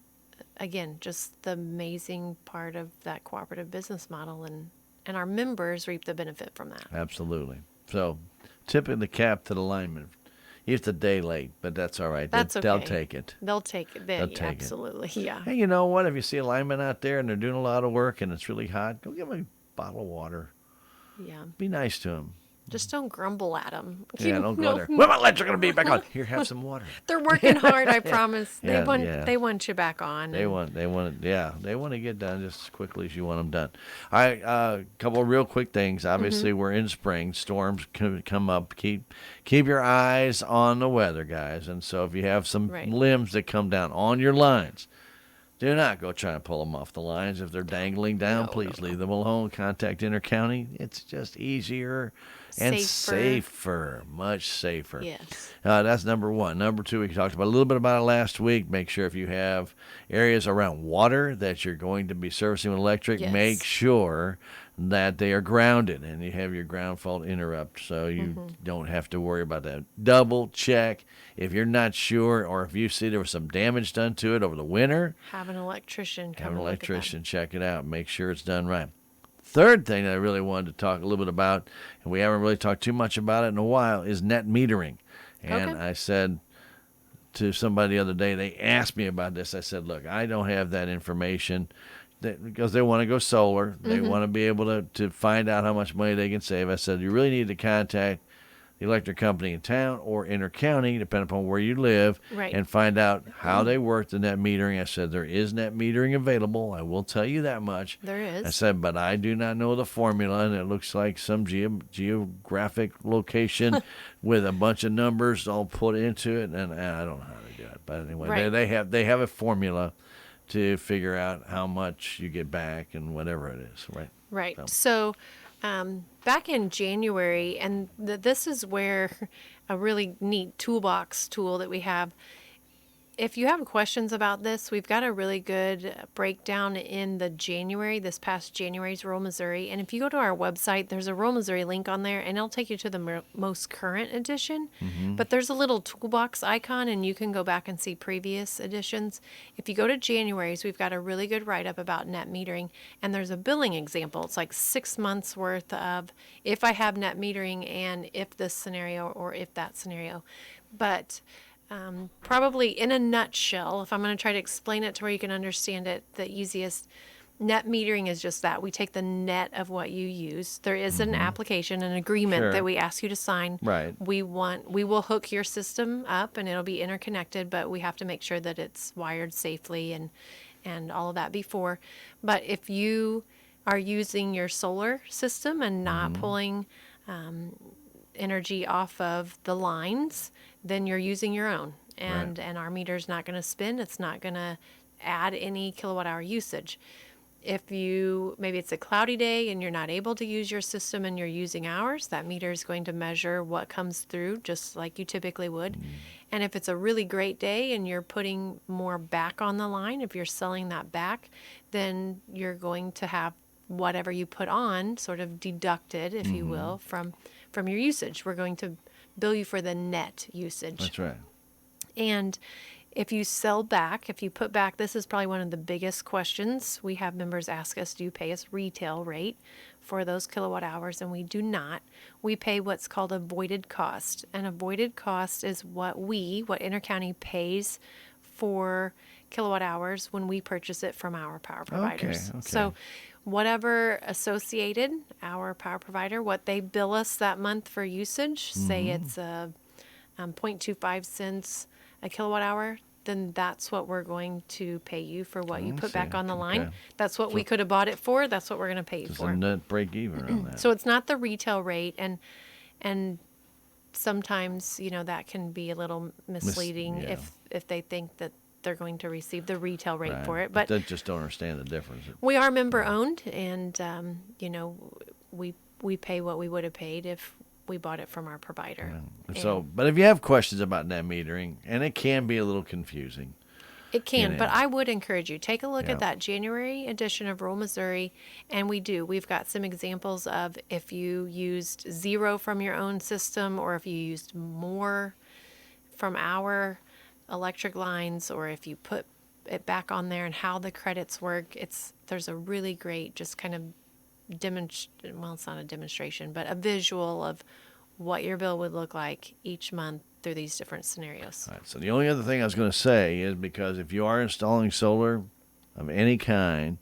again just the amazing part of that cooperative business model, and our members reap the benefit from that. Absolutely. So, tipping the cap to the lineman. It's a day late, but that's all right. That's They'll okay. take it. They'll take it. They'll take it. Absolutely, yeah. Hey, you know what? If you see a lineman out there and they're doing a lot of work and it's really hot, go give them a bottle of water. Yeah. Be nice to them. Just don't grumble at them. Yeah, don't go there. Well, my lights are going to be back on. Here, have some water. They're working hard, I promise. Yeah, They want you back on. They want to get done just as quickly as you want them done. All right, a couple of real quick things. Obviously, we're in spring. Storms can come up. Keep your eyes on the weather, guys. And so if you have some limbs that come down on your lines, do not go try and pull them off the lines. If they're dangling down, please leave them alone. Contact Intercounty. It's just easier and safer, much safer. Yes. That's number one. Number two, we talked about a little bit about it last week. Make sure if you have areas around water that you're going to be servicing with electric, make sure that they are grounded and you have your ground fault interrupt so you don't have to worry about that. Double check if you're not sure or if you see there was some damage done to it over the winter. Have an electrician come Have an and look at that. electrician check it out. Make sure it's done right. Third thing that I really wanted to talk a little bit about, and we haven't really talked too much about it in a while, is net metering. And I said to somebody the other day, they asked me about this. I said, look, I don't have that information because they want to go solar. They want to be able to find out how much money they can save. I said, you really need to contact the electric company in town or Intercounty, depending upon where you live, and find out how they work the net metering. I said, there is net metering available. I will tell you that much. There is. I said, but I do not know the formula, and it looks like some geographic location with a bunch of numbers all put into it, and I don't know how to do it. But anyway, they have a formula to figure out how much you get back and whatever it is, right? Right. So back in January, and this is where a really neat toolbox tool that we have. If you have questions about this, we've got a really good breakdown in this past January's Rural Missouri. And if you go to our website, there's a Rural Missouri link on there, and it'll take you to the most current edition. But there's a little toolbox icon, and you can go back and see previous editions. If you go to January's, we've got a really good write-up about net metering, and there's a billing example. It's like 6 months worth of if I have net metering and if this scenario or if that scenario. But probably in a nutshell, if I'm going to try to explain it to where you can understand it the easiest, net metering is just that. We take the net of what you use. There is an application, an agreement that we ask you to sign. Right. We will hook your system up and it'll be interconnected, but we have to make sure that it's wired safely and all of that before. But if you are using your solar system and not pulling energy off of the lines, then you're using your own. And our meter's not going to spin. It's not going to add any kilowatt hour usage. If maybe it's a cloudy day and you're not able to use your system and you're using ours, that meter is going to measure what comes through just like you typically would. And if it's a really great day and you're putting more back on the line, if you're selling that back, then you're going to have whatever you put on sort of deducted, if you will, from your usage. We're going to bill you for the net usage. That's right. And if you sell back, if you put back, this is probably one of the biggest questions. We have members ask us, do you pay us retail rate for those kilowatt hours? And we do not. We pay what's called a voided cost. And a voided cost is what Intercounty pays for kilowatt hours when we purchase it from our power providers. Okay. So whatever associated, our power provider, what they bill us that month for usage, say it's 0.25 cents a kilowatt hour, then that's what we're going to pay you for what you put back on the line. Okay. That's what we could have bought it for. That's what we're going to pay you Just for. a net break even on that. So it's not the retail rate, and sometimes that can be a little misleading yeah. if they think that they're going to receive the retail rate Right. for it. But they just don't understand the difference. we are member owned, and we pay what we would have paid if we bought it from our provider. So, but if you have questions about net metering, and it can be a little confusing. It can, Yeah. but I would encourage you, take a look Yeah. at that January edition of Rural Missouri, and we've got some examples of if you used zero from your own system, or if you used more from our electric lines, or if you put it back on there and how the credits work. There's a really great just kind of it's not a demonstration, but a visual of what your bill would look like each month through these different scenarios. All right, so the only other thing I was going to say is, because if you are installing solar of any kind,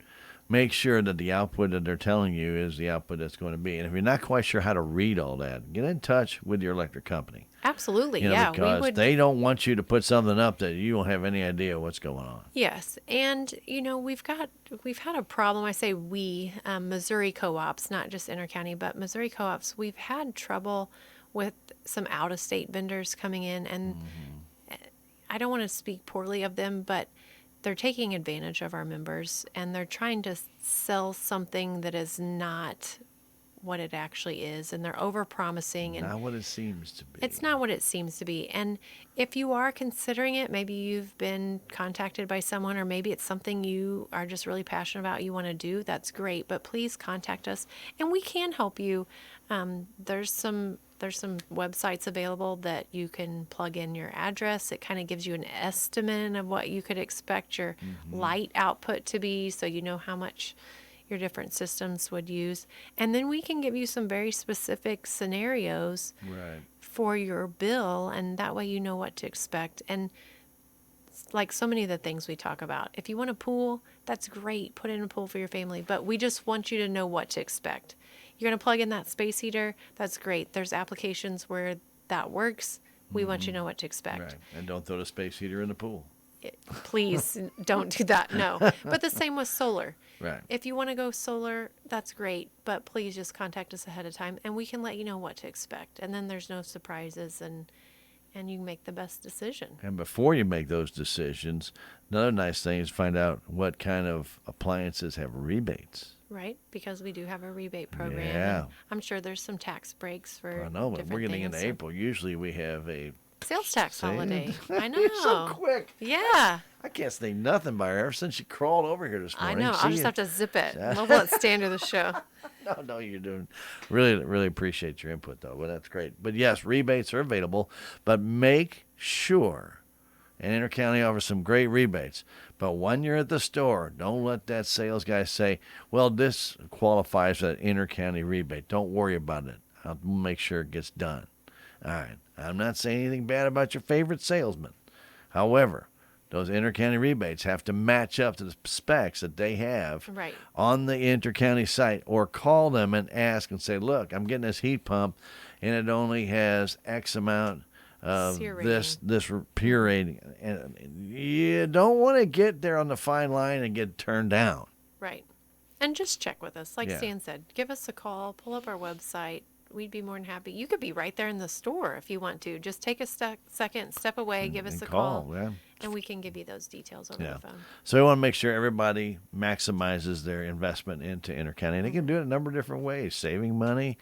make sure that the output that they're telling you is the output that's going to be. And if you're not quite sure how to read all that, get in touch with your electric company. Absolutely, Because they don't want you to put something up that you don't have any idea what's going on. Yes, and we've had a problem. I say Missouri co-ops, not just Intercounty, but Missouri co-ops. We've had trouble with some out-of-state vendors coming in, and I don't want to speak poorly of them, but they're taking advantage of our members, and they're trying to sell something that is not what it actually is, and they're over-promising. And Not what it seems to be. it's not what it seems to be. And if you are considering it, maybe you've been contacted by someone, or maybe it's something you are just really passionate about, you want to do, that's great. But please contact us, and we can help you. There's some websites available that you can plug in your address. It kind of gives you an estimate of what you could expect your light output to be, so you know how much your different systems would use. And then we can give you some very specific scenarios for your bill, and that way you know what to expect. And like so many of the things we talk about, if you want a pool, that's great. Put in a pool for your family, but we just want you to know what to expect. You're going to plug in that space heater, that's great. There's applications where that works. We want you to know what to expect. Right. And don't throw the space heater in the pool. Please don't do that, no. But the same with solar. Right. If you want to go solar, that's great, but please just contact us ahead of time, and we can let you know what to expect. And then there's no surprises, and you can make the best decision. And before you make those decisions, another nice thing is find out what kind of appliances have rebates. Right, because we do have a rebate program. Yeah. And I'm sure there's some tax breaks for I know, but we're getting things. into April. Usually we have a Sales tax holiday. I know. You're so quick. Yeah. I can't say nothing by her ever since she crawled over here this I morning. know. I'll just have to zip it. We'll let it stand to the show. No, you're doing really appreciate your input though. But that's great. But yes, rebates are available, but make sure, and Intercounty offers some great rebates. But when you're at the store, don't let that sales guy say, "Well, this qualifies for an Intercounty rebate." Don't worry about it. I'll make sure it gets done. All right. I'm not saying anything bad about your favorite salesman. However, those Intercounty rebates have to match up to the specs that they have on the Intercounty site, or call them and ask and say, "Look, I'm getting this heat pump, and it only has X amount of this pure rating." And you don't want to get there on the fine line and get turned down. Right. And just check with us. Like Stan said, give us a call, pull up our website. we'd be more than happy. You could be right there in the store if you want to. Just take a second, step away, give us And a call, yeah. and we can give you those details over Yeah. the phone. So we want to make sure everybody maximizes their investment into Intercounty. And they can do it a number of different ways, saving money,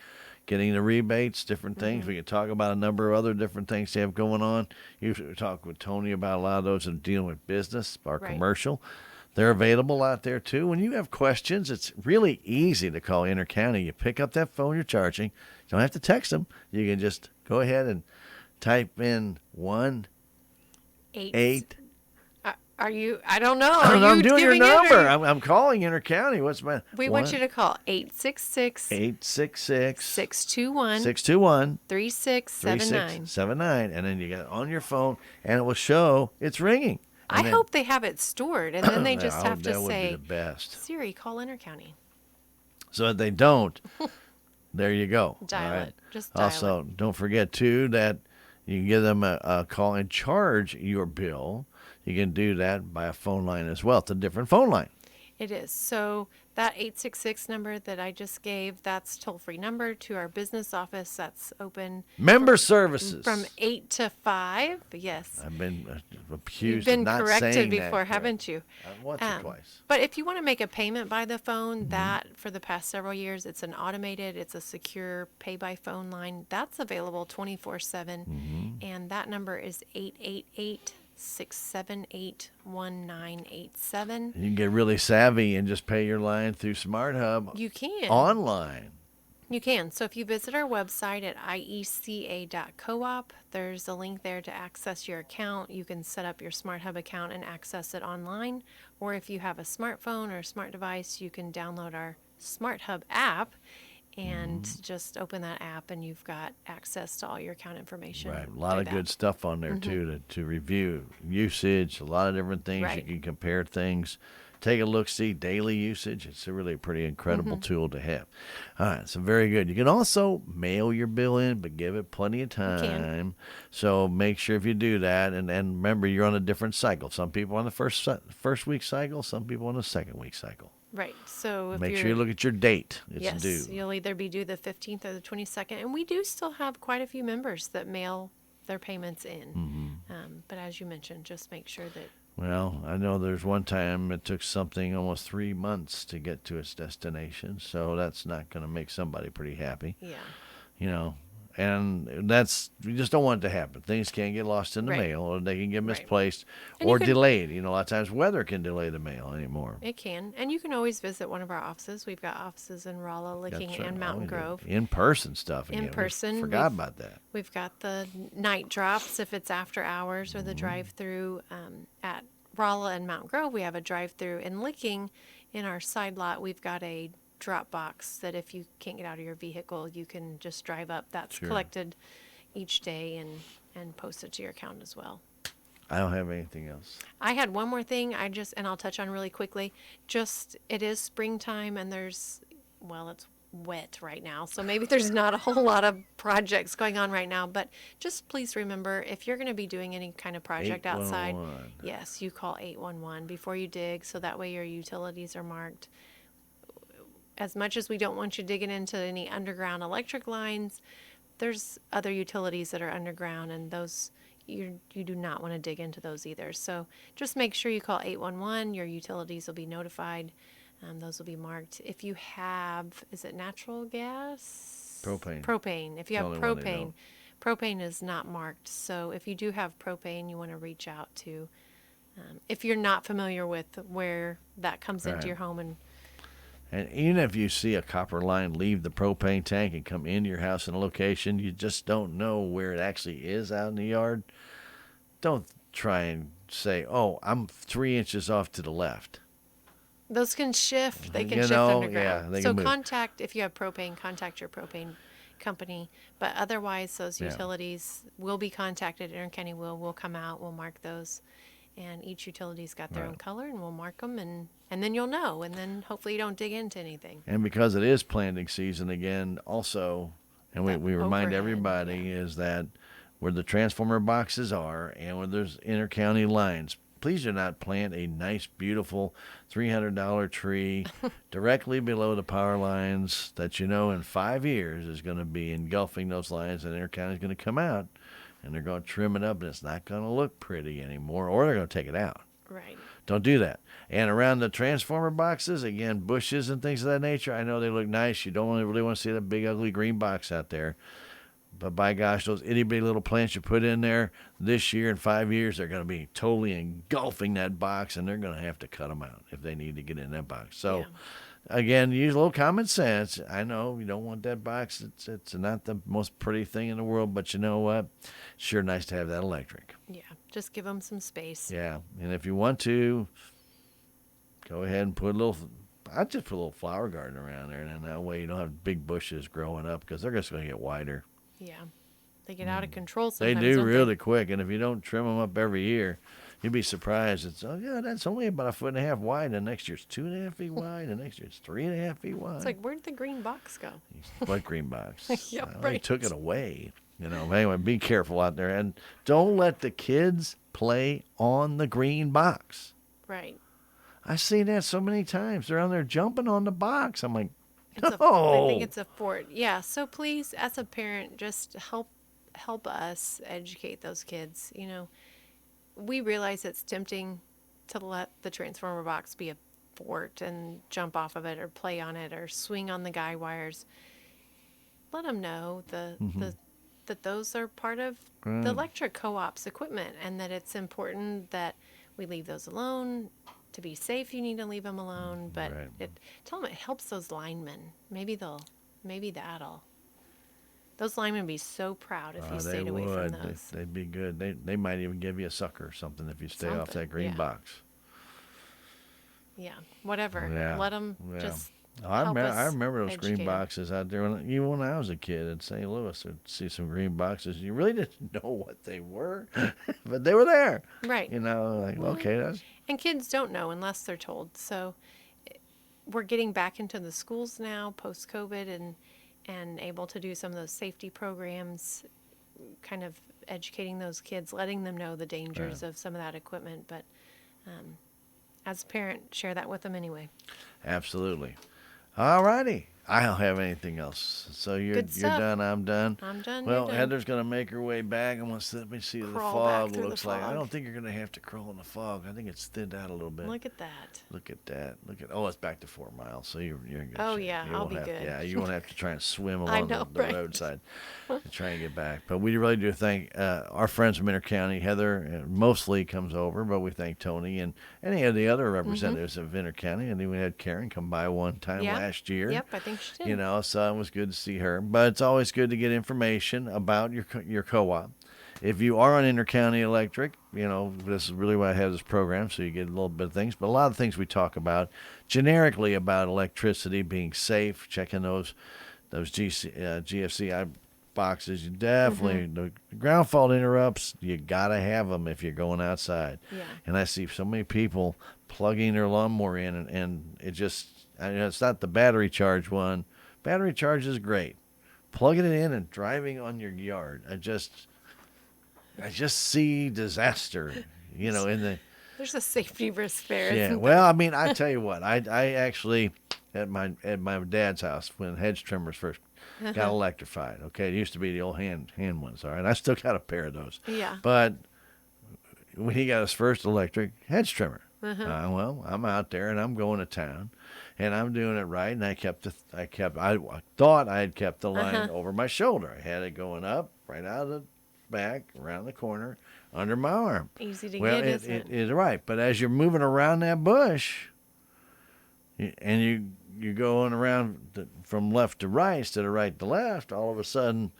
getting the rebates, different things. We can talk about a number of other different things they have going on. You talk with Tony about a lot of those and dealing with business or Right. commercial. They're available out there too. When you have questions, it's really easy to call Intercounty. You pick up that phone you're charging. You don't have to text them. You can just go ahead and type in 1-8. Are you? I don't know. I'm doing your giving it, number. or- I'm calling Intercounty. What's my? We want you to call 866 866 621 621 3679. 3679, and then you get it on your phone, and it will show it's ringing. I And then- hope they have it stored, and then they just Yeah, have to that would be say, the best. Siri, call Intercounty. So if they don't, there you go. Dial All right. it. Just dial Also, don't forget too that you can give them a call and charge your bill. You can do that by a phone line as well. It's a different phone line. It is. So that 866 number that I just gave, that's toll-free number to our business office. That's open Member services. from 8 to 5. Yes. I've been You've accused been of not corrected saying before, that haven't you? once or twice. But if you want to make a payment by the phone, that for the past several years, it's an automated, it's a secure pay by phone line. That's available 24/7. And that number is 888-678-1987. You can get really savvy and just pay your line through Smart Hub You can. online. You can. So if you visit our website at ieca.coop, there's a link there to access your account. You can set up your Smart Hub account and access it online. Or if you have a smartphone or a smart device, you can download our Smart Hub app and just open that app, and you've got access to all your account information. Right. A lot through of good that. stuff on there, too, to review usage, a lot of different things. Right. You can compare things. Take a look, see daily usage. It's a really pretty incredible tool to have. All right, so very good. You can also mail your bill in, but give it plenty of time. So make sure if you do that, and remember, you're on a different cycle. Some people on the first week cycle, some people on the second week cycle. Right. So if Make you're, sure you look at your date. It's yes, due. you'll either be due the 15th or the 22nd. And we do still have quite a few members that mail their payments in. But as you mentioned, just make sure that Well, I know there's one time it took something almost 3 months to get to its destination, so that's not going to make somebody pretty happy, yeah. you know. And we just don't want it to happen. Things can get lost in the Right. mail, or they can get Right. misplaced, And or you can- delayed. You know, a lot of times weather can delay the mail anymore. It can. And you can always visit one of our offices. We've got offices in Rolla, Licking, That's right. and Mountain Oh, yeah. Grove. In-person stuff. In again. We person, forgot about that. We've got the night drops if it's after hours, or the drive-through at Rolla and Mountain Grove. We have a drive-through in Licking. In our side lot, we've got a drop box that if you can't get out of your vehicle, you can just drive up. That's Sure. collected each day and posted to your account as well. I don't have anything else. I had one more thing and I'll touch on really quickly. It is springtime, and it's wet right now, so maybe there's not a whole lot of projects going on right now, but just please remember, if you're going to be doing any kind of project outside, 811. yes, you call 811 before you dig, so that way your utilities are marked. As much as we don't want you digging into any underground electric lines, there's other utilities that are underground, and those you do not want to dig into those either. So just make sure you call 811. Your utilities will be notified. Those will be marked. If you have, is it natural gas? Propane. Propane. If you The have only one they propane, propane is not marked. So if you do have propane, you want to reach out to, if you're not familiar with where that comes into Right. your home. And even if you see a copper line leave the propane tank and come into your house in a location, you just don't know where it actually is out in the yard. Don't try and say, "Oh, I'm 3 inches off to the left." Those can shift. They can You shift know, underground. yeah, they So can move. if you have propane, contact your propane company. But otherwise, those Yeah. utilities will be contacted. Intercounty will come out. We'll mark those. And each utility's got their own color, and we'll mark them, and then you'll know. And then hopefully you don't dig into anything. And because it is planting season again, also, and we That remind overhead, everybody is that where the transformer boxes are and where there's inter-county lines, please do not plant a nice, beautiful $300 tree directly below the power lines that in 5 years is going to be engulfing those lines, and Intercounty is going to come out, and they're going to trim it up, and it's not going to look pretty anymore, or they're going to take it out. Right. Don't do that. And around the transformer boxes, again, bushes and things of that nature, I know they look nice. You don't really want to see that big, ugly green box out there. But by gosh, those itty-bitty little plants you put in there this year, in 5 years, they're going to be totally engulfing that box, and they're going to have to cut them out if they need to get in that box. So, again, use a little common sense. I know you don't want that box. It's not the most pretty thing in the world, but you know what? It's sure nice to have that electric. Yeah, just give them some space. Yeah, and if you want to, go ahead and put I'd just put a little flower garden around there, and then that way you don't have big bushes growing up because they're just going to get wider. Yeah, they get out of control They sometimes. do really quick, and if you don't trim them up every year, you'd be surprised. That's only about 1.5 feet wide, and next year's 2.5 feet wide, and next year's 3.5 feet wide. It's like, where'd the green box go? What green box? Yep, They right. took it away. Anyway, be careful out there, and don't let the kids play on the green box. Right. I've seen that so many times. They're on there jumping on the box. I'm like, I no. think it's a fort. Yeah. So please, as a parent, just help us educate those kids. We realize it's tempting to let the transformer box be a fort and jump off of it or play on it or swing on the guy wires. Let them know that those are part of the electric co-op's equipment, and that it's important that we leave those alone. To be safe, you need to leave them alone, but tell them it helps those linemen. Maybe that'll. Those linemen would be so proud if you stayed away from those. They'd be good. They might even give you a sucker or something if you stay off that green box. Yeah, whatever. Yeah. Let them just. I help us remember those green educate 'em. boxes out there. Even when I was a kid in St. Louis, I'd see some green boxes. You really didn't know what they were, but they were there. Right. Okay, that's. And kids don't know unless they're told. So we're getting back into the schools now post-COVID and able to do some of those safety programs, kind of educating those kids, letting them know the dangers of some of that equipment. But as a parent, share that with them anyway. Absolutely. All righty. I don't have anything else. So you're done. I'm done. I'm done. Well, you're done. Heather's going to make her way back. Let me see what the Crawl back fog through the looks like. I fog. don't think you're going to have to crawl in the fog. I think it's thinned out a little bit. Look at that. Look at that. It's back to 4 miles, so you're in good Oh, shape. yeah, You I'll won't be have- good. Yeah, you won't have to try and swim I along know, the right? roadside to try and get back. But we really do thank our friends from Intercounty. Heather mostly comes over, but we thank Tony and any of the other representatives of Intercounty. And then we had Karen come by one time last year. Yep, I think she did. So it was good to see her. But it's always good to get information about your co-op. If you are on Intercounty Electric, this is really why I have this program, so you get a little bit of things. But a lot of things we talk about generically about electricity being safe, checking those GFCI boxes. You definitely, the ground fault interrupts, you got to have them if you're going outside. Yeah. And I see so many people plugging their lawnmower in, and it just, it's not the battery charge one. Battery charge is great. Plugging it in and driving on your yard. I just see disaster, in the. There's a safety risk there. Yeah. Well, I mean, I tell you what, I actually at my dad's house when hedge trimmers first got electrified. Okay, it used to be the old hand ones. All right, I still got a pair of those. Yeah. But when he got his first electric hedge trimmer, well, I'm out there and I'm going to town. And I'm doing it right, and I thought I had kept the line over my shoulder. I had it going up, right out of the back, around the corner, under my arm. Easy to Well, get, isn't it is right. But as you're moving around that bush, and you're going around from left to right instead of right to left, all of a sudden,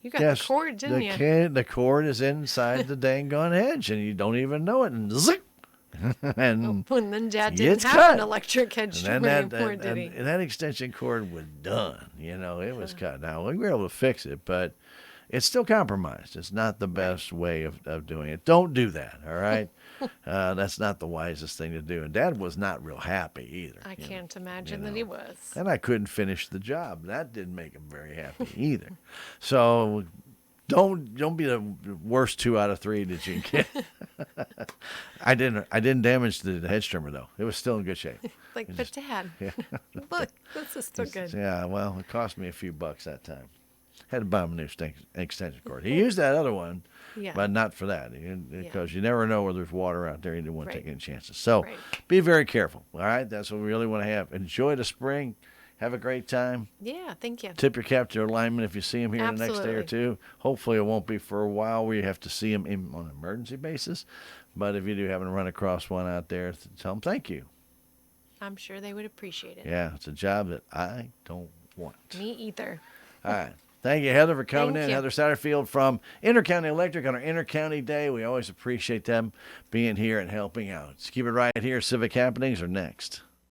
You got the cord, didn't you? The cord is inside the dang gone hedge, and you don't even know it, and zip. And then Dad didn't have cut. an electric hedge trimmer anymore, did he? And that extension cord was done. It was cut. Now, we were able to fix it, but it's still compromised. It's not the best way of doing it. Don't do that, all right? That's not the wisest thing to do. And Dad was not real happy either. I can't imagine that he was. And I couldn't finish the job. That didn't make him very happy either. So Don't be the worst 2 out of 3 that you can get. I didn't damage the hedge trimmer though. It was still in good shape. Like, but Dad, Yeah. look, this is still good. Yeah, well, it cost me a few bucks that time. Had to buy him a new extension cord. He used that other one, Yeah. but not for that, because you never know where there's water out there. You don't want to Right. take any chances. So Right. be very careful, all right? That's what we really want to have. Enjoy the spring. Have a great time. Yeah, thank you. Tip your cap to your lineman if you see him here the next day or Absolutely. two. Hopefully it won't be for a while where you have to see him on an emergency basis. But if you do happen to run across one out there, tell him thank you. I'm sure they would appreciate it. Yeah, it's a job that I don't want. Me either. All right. Thank you, Heather, for coming Thank in. you. Heather Satterfield from Intercounty Electric on our Intercounty Day. We always appreciate them being here and helping out. Let's keep it right here. Civic Happenings are next.